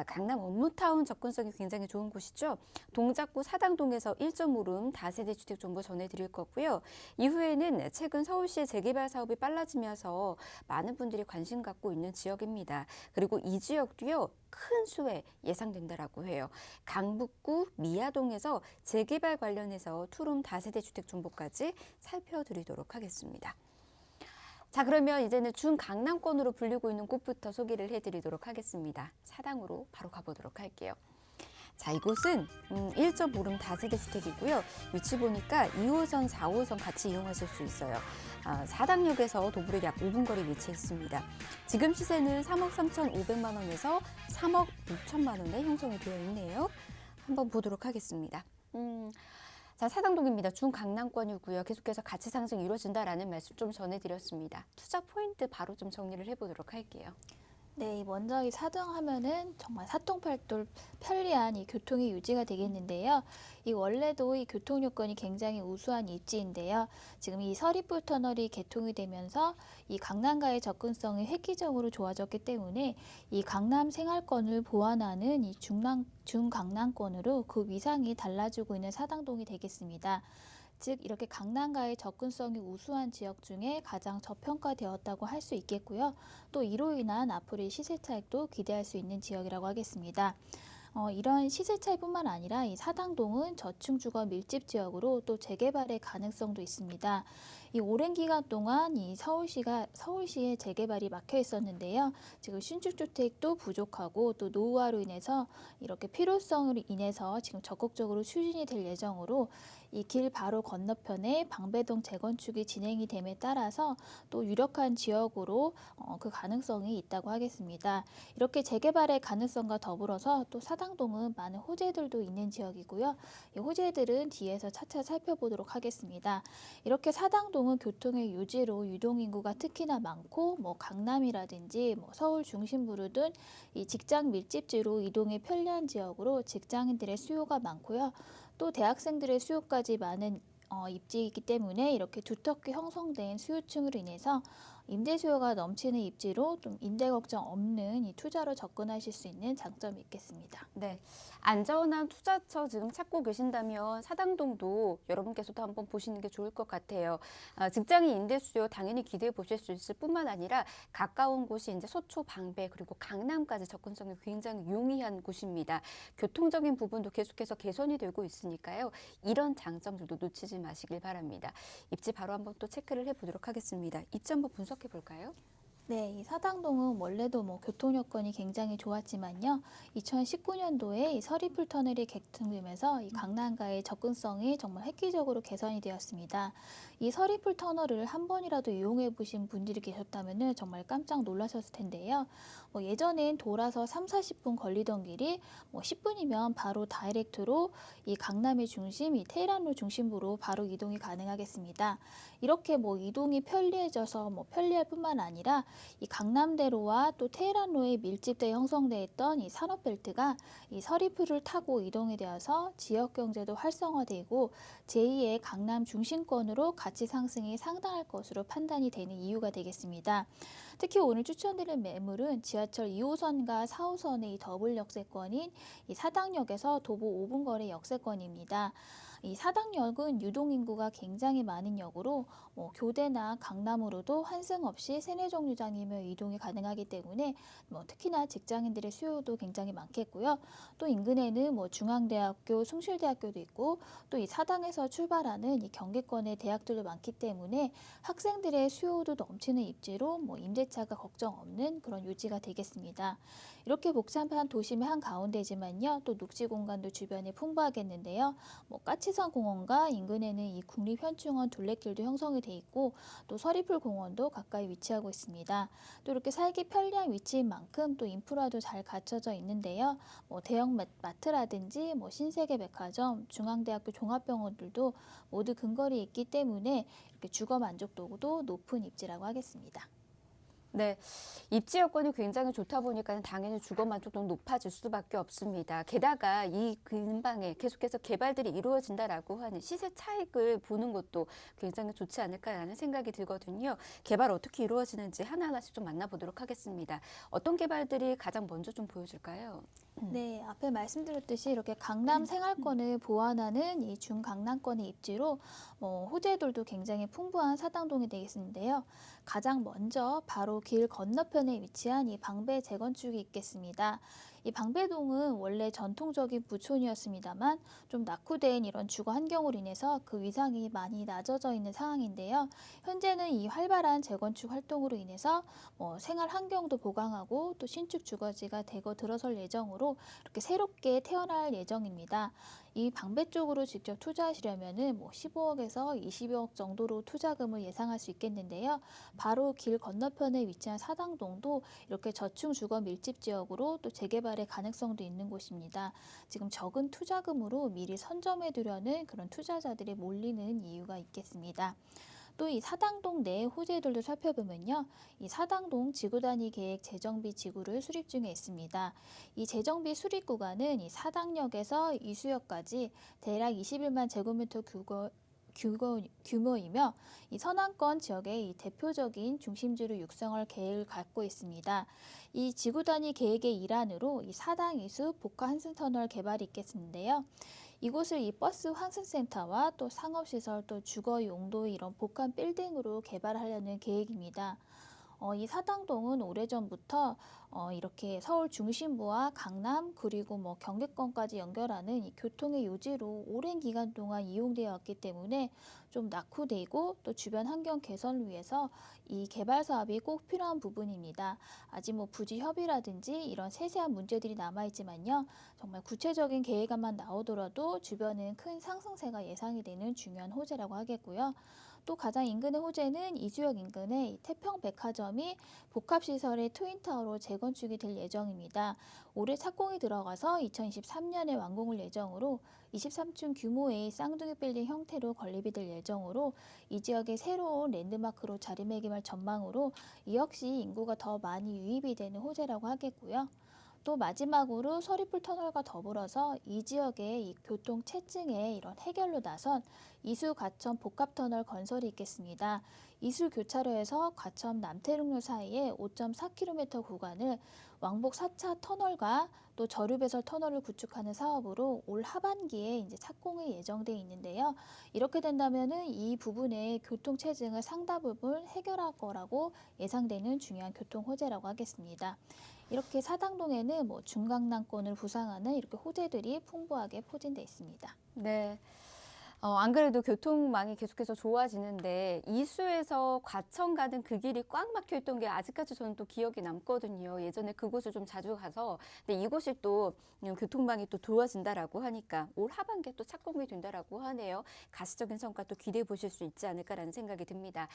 강남 업무타운 접근성이 굉장히 좋은 곳이죠. 동작구 사당동에서 1.5룸 다세대 주택 정보 전해드릴 거고요. 이후에는 최근 서울시의 재개발 사업이 빨라지면서 많은 분들이 관심 갖고 있는 지역입니다. 그리고 이 지역도요. 큰 수혜 예상된다라고 해요. 강북구 미아동에서 재개발 관련해서 투룸 다세대 주택 정보까지 살펴드리도록 하겠습니다. 자, 그러면 이제는 중강남권으로 불리고 있는 곳부터 소개를 해드리도록 하겠습니다. 사당으로 바로 가보도록 할게요. 자, 이곳은 1.5룸 다세대 주택이고요. 위치 보니까 2호선, 4호선 같이 이용하실 수 있어요. 사당역에서 도보로 약 5분 거리 위치해 있습니다. 지금 시세는 3억 3,500만 원에서 3억 6천만 원에 형성이 되어 있네요. 한번 보도록 하겠습니다. 자, 사당동입니다. 중강남권이고요. 계속해서 가치 상승이 이루어진다라는 말씀 좀 전해드렸습니다. 투자 포인트 바로 좀 정리를 해보도록 할게요. 네, 먼저 이 사당하면은 정말 사통팔도 편리한 이 교통이 유지가 되겠는데요. 이 원래도 이 교통 요건이 굉장히 우수한 입지인데요. 지금 이 서리풀 터널이 개통이 되면서 이 강남과의 접근성이 획기적으로 좋아졌기 때문에 이 강남 생활권을 보완하는 이 중강남권으로 그 위상이 달라지고 있는 사당동이 되겠습니다. 즉 이렇게 강남과의 접근성이 우수한 지역 중에 가장 저평가되었다고 할 수 있겠고요. 또 이로 인한 앞으로의 시세 차익도 기대할 수 있는 지역이라고 하겠습니다. 이런 시세 차이뿐만 아니라 이 사당동은 저층 주거 밀집 지역으로 또 재개발의 가능성도 있습니다. 이 오랜 기간 동안 이 서울시의 재개발이 막혀 있었는데요. 지금 신축주택도 부족하고 또 노후화로 인해서 이렇게 필요성으로 인해서 지금 적극적으로 추진이 될 예정으로 이 길 바로 건너편에 방배동 재건축이 진행이 됨에 따라서 또 유력한 지역으로 그 가능성이 있다고 하겠습니다. 이렇게 재개발의 가능성과 더불어서 또 사당동은 많은 호재들도 있는 지역이고요. 이 호재들은 뒤에서 차차 살펴보도록 하겠습니다. 이렇게 사당동은 교통의 유지로 유동인구가 특히나 많고 강남이라든지 서울 중심부로 등 이 직장 밀집지로 이동이 편리한 지역으로 직장인들의 수요가 많고요. 또 대학생들의 수요까지 많은 입지이기 때문에 이렇게 두텁게 형성된 수요층으로 인해서 임대 수요가 넘치는 입지로 좀 임대 걱정 없는 이 투자로 접근하실 수 있는 장점이 있겠습니다. 네, 안전한 투자처 지금 찾고 계신다면 사당동도 여러분께서도 한번 보시는 게 좋을 것 같아요. 직장인 임대 수요 당연히 기대해 보실 수 있을 뿐만 아니라 가까운 곳이 이제 서초, 방배 그리고 강남까지 접근성이 굉장히 용이한 곳입니다. 교통적인 부분도 계속해서 개선이 되고 있으니까요. 이런 장점들도 놓치지 마시길 바랍니다. 입지 바로 한번 또 체크를 해보도록 하겠습니다. 입지 한번 분석해 볼까요? 네, 이 사당동은 원래도 교통 여건이 굉장히 좋았지만요. 2019년도에 이 서리풀 터널이 개통되면서 이 강남과의 접근성이 정말 획기적으로 개선이 되었습니다. 이 서리풀 터널을 한 번이라도 이용해 보신 분들이 계셨다면 정말 깜짝 놀라셨을 텐데요. 예전엔 돌아서 30-40분 걸리던 길이 10분이면 바로 다이렉트로 이 강남의 중심, 이 테헤란로 중심부로 바로 이동이 가능하겠습니다. 이렇게 이동이 편리해져서 편리할 뿐만 아니라 이 강남대로와 또 테헤란로에 밀집돼 형성돼 있던 이 산업벨트가 이 서리풀을 타고 이동이 되어서 지역 경제도 활성화되고 제2의 강남 중심권으로 가치 상승이 상당할 것으로 판단이 되는 이유가 되겠습니다. 특히 오늘 추천드릴 매물은 지하철 2호선과 4호선의 이 더블 역세권인 이 사당역에서 도보 5분 거리 역세권입니다. 이 사당역은 유동인구가 굉장히 많은 역으로 교대나 강남으로도 환승 없이 세내 정류장이며 이동이 가능하기 때문에 특히나 직장인들의 수요도 굉장히 많겠고요. 또 인근에는 중앙대학교, 숭실대학교도 있고 또 이 사당에서 출발하는 이 경기권의 대학들도 많기 때문에 학생들의 수요도 넘치는 입지로 임대 임대차가 걱정 없는 그런 요지가 되겠습니다. 이렇게 복잡한 도심의 한 가운데지만요, 또 녹지 공간도 주변에 풍부하겠는데요. 까치산 공원과 인근에는 이 국립현충원 둘레길도 형성이 돼 있고 또 서리풀 공원도 가까이 위치하고 있습니다. 또 이렇게 살기 편리한 위치인 만큼 또 인프라도 잘 갖춰져 있는데요. 대형 마트라든지 신세계백화점, 중앙대학교 종합병원들도 모두 근거리에 있기 때문에 이렇게 주거 만족도도 높은 입지라고 하겠습니다. 네, 입지 여건이 굉장히 좋다 보니까 당연히 주거 만족도는 높아질 수밖에 없습니다. 게다가 이 근방에 계속해서 개발들이 이루어진다라고 하는 시세 차익을 보는 것도 굉장히 좋지 않을까라는 생각이 들거든요. 개발 어떻게 이루어지는지 하나하나씩 좀 만나보도록 하겠습니다. 어떤 개발들이 가장 먼저 좀 보여줄까요? 네, 앞에 말씀드렸듯이 이렇게 강남 생활권을 보완하는 이 중강남권의 입지로 호재들도 굉장히 풍부한 사당동이 되겠는데요. 가장 먼저 바로 길 건너편에 위치한 이 방배 재건축이 있겠습니다. 이 방배동은 원래 전통적인 부촌이었습니다만 좀 낙후된 이런 주거 환경으로 인해서 그 위상이 많이 낮아져 있는 상황인데요. 현재는 이 활발한 재건축 활동으로 인해서 생활 환경도 보강하고 또 신축 주거지가 대거 들어설 예정으로 이렇게 새롭게 태어날 예정입니다. 이 방배 쪽으로 직접 투자하시려면은 15억에서 20억 정도로 투자금을 예상할 수 있겠는데요. 바로 길 건너편에 위치한 사당동도 이렇게 저층 주거 밀집 지역으로 또 재개발의 가능성도 있는 곳입니다. 지금 적은 투자금으로 미리 선점해 두려는 그런 투자자들이 몰리는 이유가 있겠습니다. 또 이 사당동 내 호재들도 살펴보면요. 이 사당동 지구단위 계획 재정비 지구를 수립 중에 있습니다. 이 재정비 수립 구간은 이 사당역에서 이수역까지 대략 21만 제곱미터 규모이며 이 서남권 지역의 이 대표적인 중심지로 육성할 계획을 갖고 있습니다. 이 지구단위 계획의 일환으로 이 사당 이수 복합 환승터널 개발이 있겠는데요. 이곳을 이 버스 환승센터와 또 상업시설 또 주거 용도 이런 복합 빌딩으로 개발하려는 계획입니다. 이 사당동은 오래전부터 이렇게 서울 중심부와 강남 그리고 경계권까지 연결하는 이 교통의 요지로 오랜 기간 동안 이용되어 왔기 때문에 좀 낙후되고 또 주변 환경 개선을 위해서 이 개발 사업이 꼭 필요한 부분입니다. 아직 부지 협의라든지 이런 세세한 문제들이 남아있지만요. 정말 구체적인 계획안만 나오더라도 주변은 큰 상승세가 예상이 되는 중요한 호재라고 하겠고요. 또 가장 인근의 호재는 이수역 인근의 태평백화점이 복합시설의 트윈타워로 재건축이 될 예정입니다. 올해 착공이 들어가서 2023년에 완공을 예정으로 23층 규모의 쌍둥이 빌딩 형태로 건립이 될 예정으로 이 지역의 새로운 랜드마크로 자리매김할 전망으로 이 역시 인구가 더 많이 유입이 되는 호재라고 하겠고요. 또 마지막으로 서리풀 터널과 더불어서 이 지역의 이 교통 체증의 이런 해결로 나선 이수 과천 복합터널 건설이 있겠습니다. 이수 교차로에서 과천 남태릉로 사이에 5.4km 구간을 왕복 4차 터널과 또 저류배설 터널을 구축하는 사업으로 올 하반기에 이제 착공이 예정돼 있는데요. 이렇게 된다면은 이 부분의 교통 체증을 상당 부분 해결할 거라고 예상되는 중요한 교통 호재라고 하겠습니다. 이렇게 사당동에는 중강남권을 부상하는 이렇게 호재들이 풍부하게 포진돼 있습니다. 네. 안 그래도 교통망이 계속해서 좋아지는데 이수에서 과천 가는 그 길이 꽉 막혀 있던 게 아직까지 저는 또 기억이 남거든요. 예전에 그곳을 좀 자주 가서 근데 이곳이 또 교통망이 또 좋아진다라고 하니까 올 하반기에 또 착공이 된다라고 하네요. 가시적인 성과 또 기대해 보실 수 있지 않을까라는 생각이 듭니다.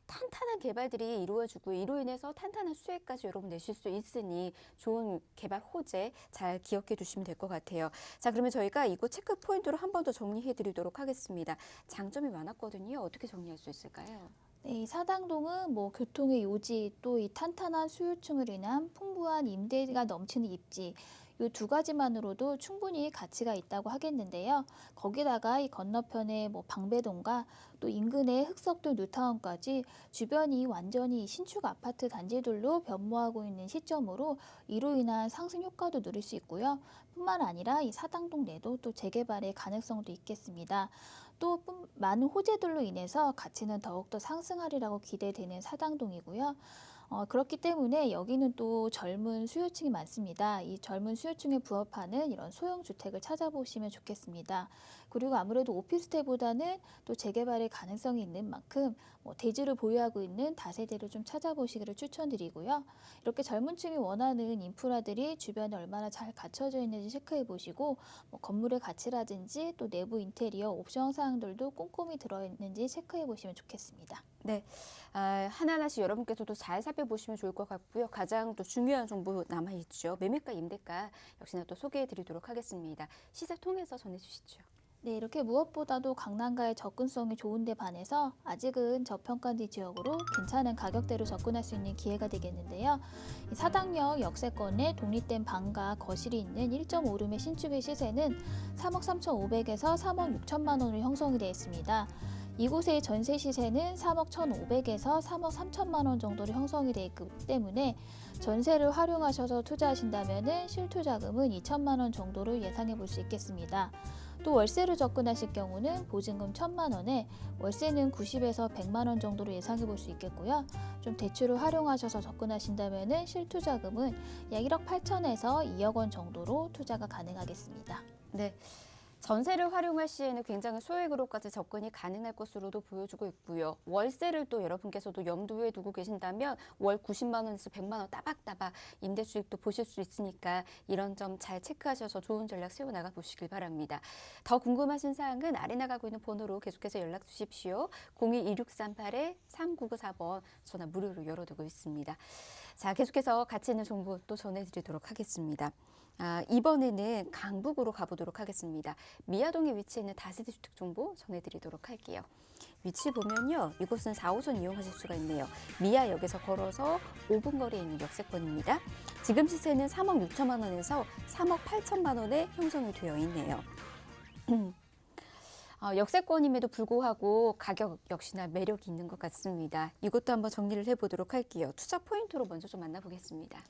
탄탄한 개발들이 이루어지고 이로 인해서 탄탄한 수혜까지 여러분 내실 수 있으니 좋은 개발 호재 잘 기억해 두시면 될 것 같아요. 자, 그러면 저희가 이곳 체크 포인트로 한 번 더 정리해 드리도록 하겠습니다. 장점이 많았거든요. 어떻게 정리할 수 있을까요? 네, 이 사당동은 교통의 요지 또 이 탄탄한 수요층으로 인한 풍부한 임대가 넘치는 입지 이 두 가지만으로도 충분히 가치가 있다고 하겠는데요. 거기다가 이 건너편에 방배동과 또 인근의 흑석동 뉴타운까지 주변이 완전히 신축 아파트 단지들로 변모하고 있는 시점으로 이로 인한 상승 효과도 누릴 수 있고요. 뿐만 아니라 이 사당동 내도 또 재개발의 가능성도 있겠습니다. 또 많은 호재들로 인해서 가치는 더욱더 상승하리라고 기대되는 사당동이고요. 그렇기 때문에 여기는 또 젊은 수요층이 많습니다. 이 젊은 수요층에 부합하는 이런 소형 주택을 찾아보시면 좋겠습니다. 그리고 아무래도 오피스텔보다는 또 재개발의 가능성이 있는 만큼 대지를 보유하고 있는 다세대를 좀 찾아보시기를 추천드리고요. 이렇게 젊은 층이 원하는 인프라들이 주변에 얼마나 잘 갖춰져 있는지 체크해 보시고 건물의 가치라든지 또 내부 인테리어 옵션 사항들도 꼼꼼히 들어있는지 체크해 보시면 좋겠습니다. 네, 하나하나씩 여러분께서도 잘 살펴보시면 좋을 것 같고요. 가장 또 중요한 정보 남아있죠. 매매가, 임대가 역시나 또 소개해드리도록 하겠습니다. 시세 통해서 전해주시죠. 네, 이렇게 무엇보다도 강남과의 접근성이 좋은데 반해서 아직은 저평가된 지역으로 괜찮은 가격대로 접근할 수 있는 기회가 되겠는데요. 이 사당역 역세권에 독립된 방과 거실이 있는 1.5룸의 신축의 시세는 3억 3,500에서 3억 6천만 원으로 형성이 되어 있습니다. 이곳의 전세 시세는 3억 1,500에서 3억 3천만 원 정도로 형성이 되어 있기 때문에 전세를 활용하셔서 투자하신다면 실투자금은 2천만 원 정도로 예상해 볼 수 있겠습니다. 또 월세로 접근하실 경우는 보증금 1,000만 원에 월세는 90에서 100만 원 정도로 예상해 볼 수 있겠고요. 좀 대출을 활용하셔서 접근하신다면 실투자금은 약 1억 8천에서 2억 원 정도로 투자가 가능하겠습니다. 네. 전세를 활용할 시에는 굉장히 소액으로까지 접근이 가능할 것으로도 보여주고 있고요. 월세를 또 여러분께서도 염두에 두고 계신다면 월 90만 원에서 100만 원 따박따박 임대 수익도 보실 수 있으니까 이런 점 잘 체크하셔서 좋은 전략 세워나가 보시길 바랍니다. 더 궁금하신 사항은 아래 나가고 있는 번호로 계속해서 연락 주십시오. 02-2638-3994번 전화 무료로 열어두고 있습니다. 자, 계속해서 가치 있는 정보 또 전해드리도록 하겠습니다. 이번에는 강북으로 가보도록 하겠습니다. 미아동에 위치해 있는 다세대 주택 정보 전해드리도록 할게요. 위치 보면요. 이곳은 4호선 이용하실 수가 있네요. 미아역에서 걸어서 5분 거리에 있는 역세권입니다. 지금 시세는 3억 6천만 원에서 3억 8천만 원에 형성이 되어 있네요. 역세권임에도 불구하고 가격 역시나 매력이 있는 것 같습니다. 이것도 한번 정리를 해보도록 할게요. 투자 포인트로 먼저 좀 만나보겠습니다.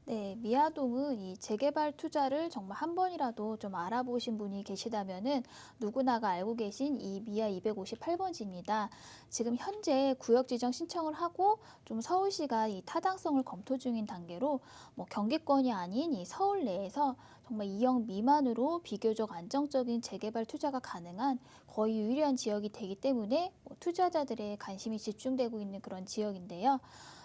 네, 미아동은 이 재개발 투자를 정말 한 번이라도 좀 알아보신 분이 계시다면은 누구나가 알고 계신 이 미아 258번지입니다. 지금 현재 구역 지정 신청을 하고 좀 서울시가 이 타당성을 검토 중인 단계로 경기권이 아닌 이 서울 내에서 정말 2억 미만으로 비교적 안정적인 재개발 투자가 가능한 거의 유일한 지역이 되기 때문에 투자자들의 관심이 집중되고 있는 그런 지역인데요.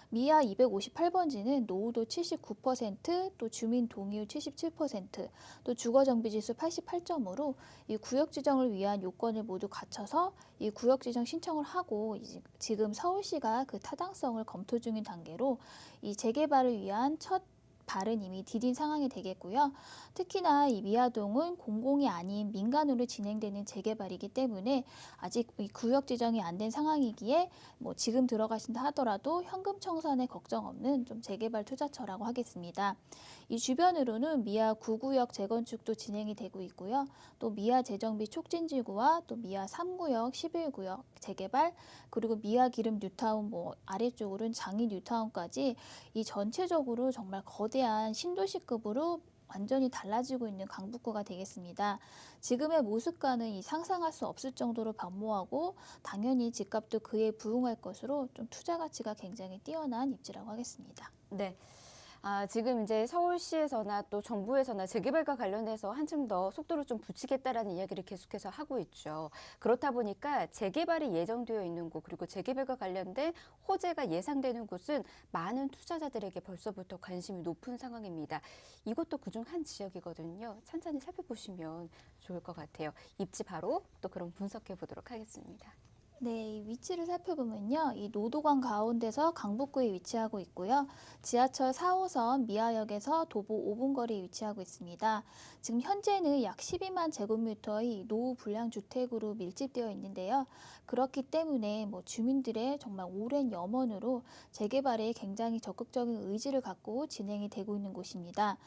미아 258번지는 노후도 79%, 또 주민 동의율 77%, 또 주거정비지수 88점으로 이 구역 지정을 위한 요건을 모두 갖춰서 이 구역 지정 신청을 하고 지금 서울시가 그 타당성을 검토 중인 단계로 이 재개발을 위한 첫 발은 이미 디딘 상황이 되겠고요. 특히나 이 미아동은 공공이 아닌 민간으로 진행되는 재개발이기 때문에 아직 이 구역 지정이 안 된 상황이기에 지금 들어가신다 하더라도 현금 청산에 걱정 없는 좀 재개발 투자처라고 하겠습니다. 이 주변으로는 미아 9구역 재건축도 진행이 되고 있고요. 또 미아 재정비 촉진지구와 또 미아 3구역, 11구역 재개발, 그리고 미아 기름 뉴타운 아래쪽으로는 장이 뉴타운까지 이 전체적으로 정말 거대한 신도시급으로 완전히 달라지고 있는 강북구가 되겠습니다. 지금의 모습과는 이 상상할 수 없을 정도로 변모하고 당연히 집값도 그에 부응할 것으로 좀 투자 가치가 굉장히 뛰어난 입지라고 하겠습니다. 네. 지금 이제 서울시에서나 또 정부에서나 재개발과 관련해서 한층 더 속도를 좀 붙이겠다라는 이야기를 계속해서 하고 있죠. 그렇다 보니까 재개발이 예정되어 있는 곳 그리고 재개발과 관련된 호재가 예상되는 곳은 많은 투자자들에게 벌써부터 관심이 높은 상황입니다. 이것도 그중 한 지역이거든요. 천천히 살펴보시면 좋을 것 같아요. 입지 바로 또 그럼 분석해 보도록 하겠습니다. 네, 이 위치를 살펴보면요. 이 노도관 가운데서 강북구에 위치하고 있고요. 지하철 4호선 미아역에서 도보 5분 거리에 위치하고 있습니다. 지금 현재는 약 12만 제곱미터의 노후 불량 주택으로 밀집되어 있는데요. 그렇기 때문에 주민들의 정말 오랜 염원으로 재개발에 굉장히 적극적인 의지를 갖고 진행이 되고 있는 곳입니다.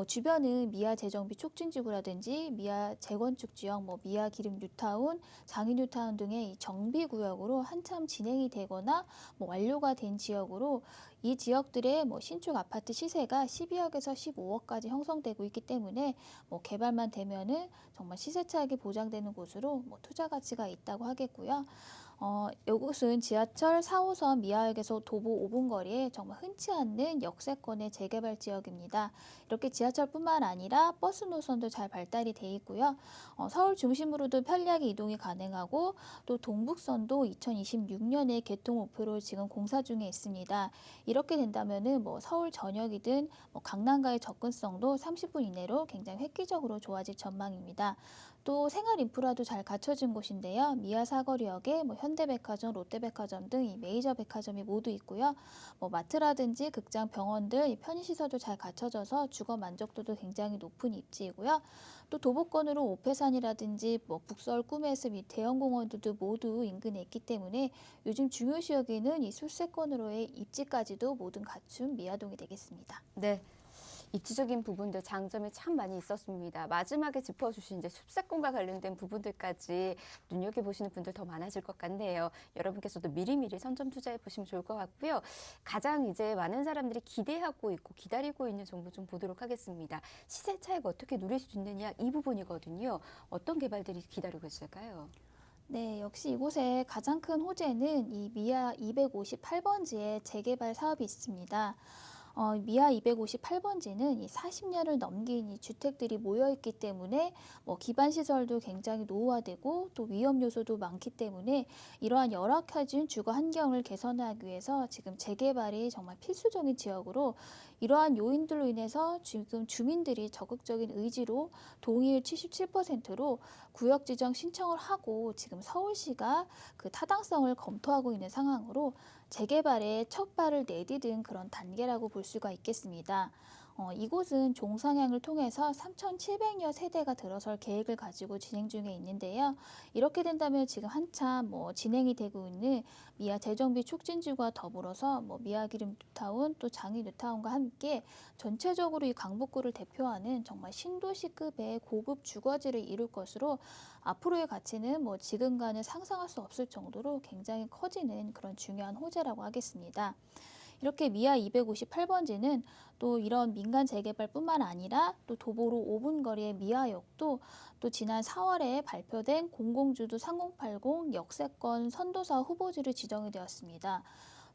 주변은 미아 재정비 촉진지구라든지 미아 재건축 지역, 미아 기름 뉴타운, 장이 뉴타운 등의 정비 구역으로 한참 진행이 되거나 완료가 된 지역으로 이 지역들의 뭐 신축 아파트 시세가 12억에서 15억까지 형성되고 있기 때문에 뭐 개발만 되면은 정말 시세 차익이 보장되는 곳으로 뭐 투자 가치가 있다고 하겠고요. 이곳은 지하철 4호선 미아역에서 도보 5분 거리에 정말 흔치 않는 역세권의 재개발 지역입니다. 이렇게 지하철뿐만 아니라 버스 노선도 잘 발달이 돼 있고요. 서울 중심으로도 편리하게 이동이 가능하고 또 동북선도 2026년에 개통 목표로 지금 공사 중에 있습니다. 이렇게 된다면은 뭐 서울 전역이든 뭐 강남과의 접근성도 30분 이내로 굉장히 획기적으로 좋아질 전망입니다. 또 생활 인프라도 잘 갖춰진 곳인데요. 미아 사거리역에 뭐 현대백화점, 롯데백화점 등 이 메이저 백화점이 모두 있고요. 뭐 마트라든지 극장, 병원 등 이 편의시설도 잘 갖춰져서 주거 만족도도 굉장히 높은 입지이고요. 또 도보권으로 오페산이라든지 뭐 북서울 꿈해숲 이 대형공원들도 모두 인근에 있기 때문에 요즘 중요시여기는 이 술세권으로의 입지까지도 모든 갖춘 미아동이 되겠습니다. 네. 입지적인 부분들 장점이 참 많이 있었습니다. 마지막에 짚어주신 이제 숲세권과 관련된 부분들까지 눈여겨보시는 분들 더 많아질 것 같네요. 여러분께서도 미리미리 선점 투자해 보시면 좋을 것 같고요. 가장 이제 많은 사람들이 기대하고 있고 기다리고 있는 정보 좀 보도록 하겠습니다. 시세 차익 어떻게 누릴 수 있느냐 이 부분이거든요. 어떤 개발들이 기다리고 있을까요? 네, 역시 이곳의 가장 큰 호재는 이 미아 258번지의 재개발 사업이 있습니다. 미아 258번지는 이 40년을 넘긴 이 주택들이 모여 있기 때문에 뭐 기반 시설도 굉장히 노후화되고 또 위험 요소도 많기 때문에 이러한 열악해진 주거 환경을 개선하기 위해서 지금 재개발이 정말 필수적인 지역으로 이러한 요인들로 인해서 지금 주민들이 적극적인 의지로 동의율 77%로 구역 지정 신청을 하고 지금 서울시가 그 타당성을 검토하고 있는 상황으로 재개발에 첫 발을 내디딘 그런 단계라고 볼 수가 있겠습니다. 이곳은 종상향을 통해서 3,700여 세대가 들어설 계획을 가지고 진행 중에 있는데요. 이렇게 된다면 지금 한참 뭐 진행이 되고 있는 미아 재정비 촉진주와 더불어서 뭐 미아 기름 뉴타운 또 장위 뉴타운과 함께 전체적으로 이 강북구를 대표하는 정말 신도시급의 고급 주거지를 이룰 것으로 앞으로의 가치는 뭐 지금과는 상상할 수 없을 정도로 굉장히 커지는 그런 중요한 호재라고 하겠습니다. 이렇게 미아 258번지는 또 이런 민간 재개발뿐만 아니라 또 도보로 5분 거리의 미아역도 또 지난 4월에 발표된 공공주도 3080 역세권 선도사 후보지로 지정이 되었습니다.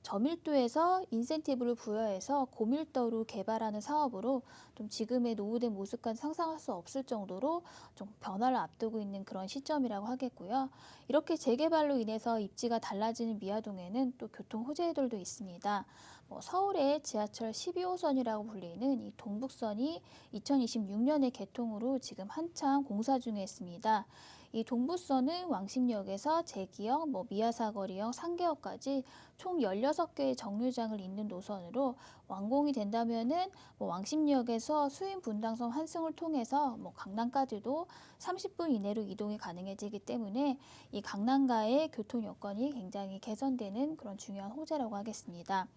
저밀도에서 인센티브를 부여해서 고밀도로 개발하는 사업으로 좀 지금의 노후된 모습과는 상상할 수 없을 정도로 좀 변화를 앞두고 있는 그런 시점이라고 하겠고요. 이렇게 재개발로 인해서 입지가 달라지는 미아동에는 또 교통 호재들도 있습니다. 서울의 지하철 12호선이라고 불리는 이 동북선이 2026년에 개통으로 지금 한창 공사 중에 있습니다. 이 동부선은 왕십역에서 제기역, 미아사거리역, 상계역까지 총 16개의 정류장을 잇는 노선으로 완공이 된다면은 왕십역에서 수인 분당선 환승을 통해서 강남까지도 30분 이내로 이동이 가능해지기 때문에 이 강남과의 교통 여건이 굉장히 개선되는 그런 중요한 호재라고 하겠습니다.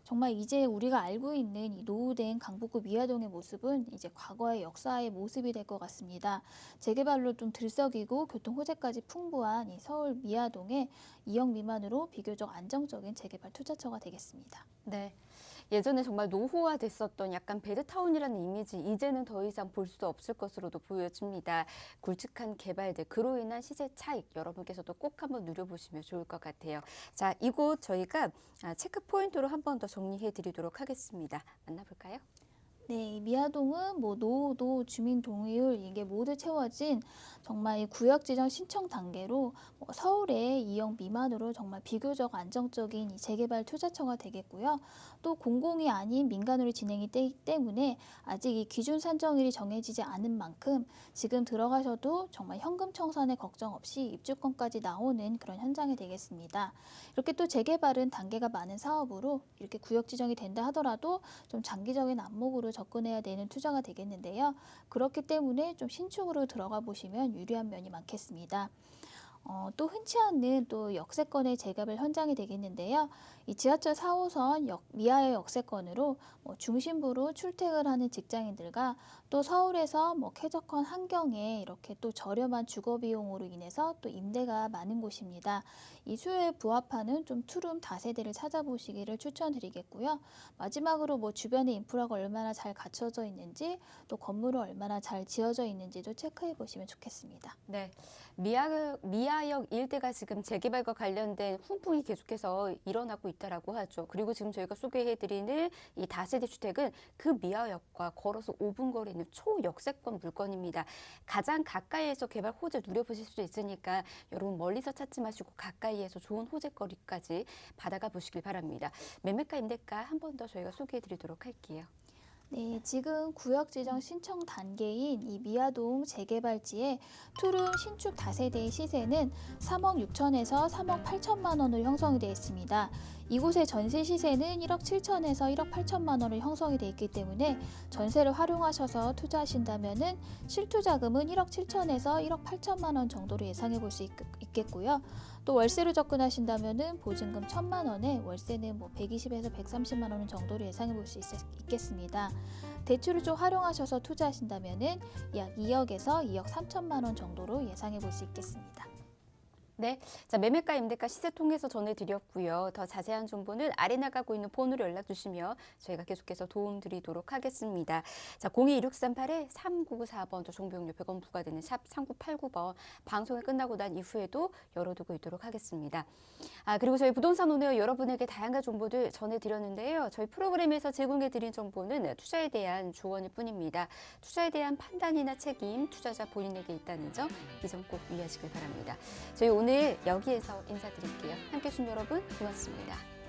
정말 이제 우리가 알고 있는 이 노후된 강북구 미아동의 모습은 이제 과거의 역사의 모습이 될 것 같습니다. 재개발로 좀 들썩이고 교통 호재까지 풍부한 이 서울 미아동의 2억 미만으로 비교적 안정적인 재개발 투자처가 되겠습니다. 네. 예전에 정말 노후화됐었던 약간 베드타운이라는 이미지 이제는 더 이상 볼 수 없을 것으로도 보여집니다. 굵직한 개발들 그로 인한 시세 차익 여러분께서도 꼭 한번 누려보시면 좋을 것 같아요. 자, 이곳 저희가 체크 포인트로 한 번 더 정리해 드리도록 하겠습니다. 만나볼까요? 네, 미아동은 노후도 주민 동의율 이게 모두 채워진 정말 이 구역 지정 신청 단계로 서울의 2억 미만으로 정말 비교적 안정적인 이 재개발 투자처가 되겠고요. 또 공공이 아닌 민간으로 진행이 되기 때문에 아직 이 기준 산정일이 정해지지 않은 만큼 지금 들어가셔도 정말 현금 청산에 걱정 없이 입주권까지 나오는 그런 현장이 되겠습니다. 이렇게 또 재개발은 단계가 많은 사업으로 이렇게 구역 지정이 된다 하더라도 좀 장기적인 안목으로 접근해야 되는 투자가 되겠는데요. 그렇기 때문에 좀 신축으로 들어가 보시면 유리한 면이 많겠습니다. 또 흔치 않는 또 역세권의 재개발 현장이 되겠는데요. 이 지하철 4호선 미아의 역세권으로 중심부로 출퇴근하는 직장인들과 또 서울에서 쾌적한 환경에 이렇게 또 저렴한 주거 비용으로 인해서 또 임대가 많은 곳입니다. 이 수요에 부합하는 좀 투룸 다세대를 찾아보시기를 추천드리겠고요. 마지막으로 주변에 인프라가 얼마나 잘 갖춰져 있는지 또 건물은 얼마나 잘 지어져 있는지도 체크해 보시면 좋겠습니다. 네, 미아역 일대가 지금 재개발과 관련된 훈풍이 계속해서 일어나고 있다라고 하죠. 그리고 지금 저희가 소개해드리는 이 다세대 주택은 그 미아역과 걸어서 5분 거리에 있는 초역세권 물건입니다. 가장 가까이에서 개발 호재 누려보실 수 있으니까 여러분 멀리서 찾지 마시고 가까이에서 좋은 호재거리까지 받아가 보시길 바랍니다. 매매가 임대가 한 번 더 저희가 소개해드리도록 할게요. 네, 지금 구역 지정 신청 단계인 이 미아동 재개발지의 투룸 신축 다세대의 시세는 3억 6천에서 3억 8천만 원으로 형성이 되어 있습니다. 이곳의 전세 시세는 1억 7천에서 1억 8천만 원으로 형성이 되어 있기 때문에 전세를 활용하셔서 투자하신다면은 실투자금은 1억 7천에서 1억 8천만 원 정도로 예상해 볼 수 있겠고요. 또 월세로 접근하신다면은 보증금 1,000만 원에 월세는 120에서 130만 원 정도로 예상해 볼 수 있겠습니다. 대출을 좀 활용하셔서 투자하신다면은 약 2억에서 2억 3천만 원 정도로 예상해 볼 수 있겠습니다. 네, 자 매매가 임대가 시세 통해서 전해드렸고요. 더 자세한 정보는 아래 나가고 있는 폰으로 연락 주시면 저희가 계속해서 도움드리도록 하겠습니다. 자 026348-3994번 또 정보용료 100원 부과되는 샵 3989번 방송이 끝나고 난 이후에도 열어두고 있도록 하겠습니다. 그리고 저희 부동산 오늘 여러분에게 다양한 정보들 전해드렸는데요. 저희 프로그램에서 제공해드린 정보는 투자에 대한 조언일 뿐입니다. 투자에 대한 판단이나 책임 투자자 본인에게 있다는 점 이 점 꼭 유의하시길 바랍니다. 저희 오늘 여기에서 인사드릴게요. 함께해 주신 여러분 고맙습니다.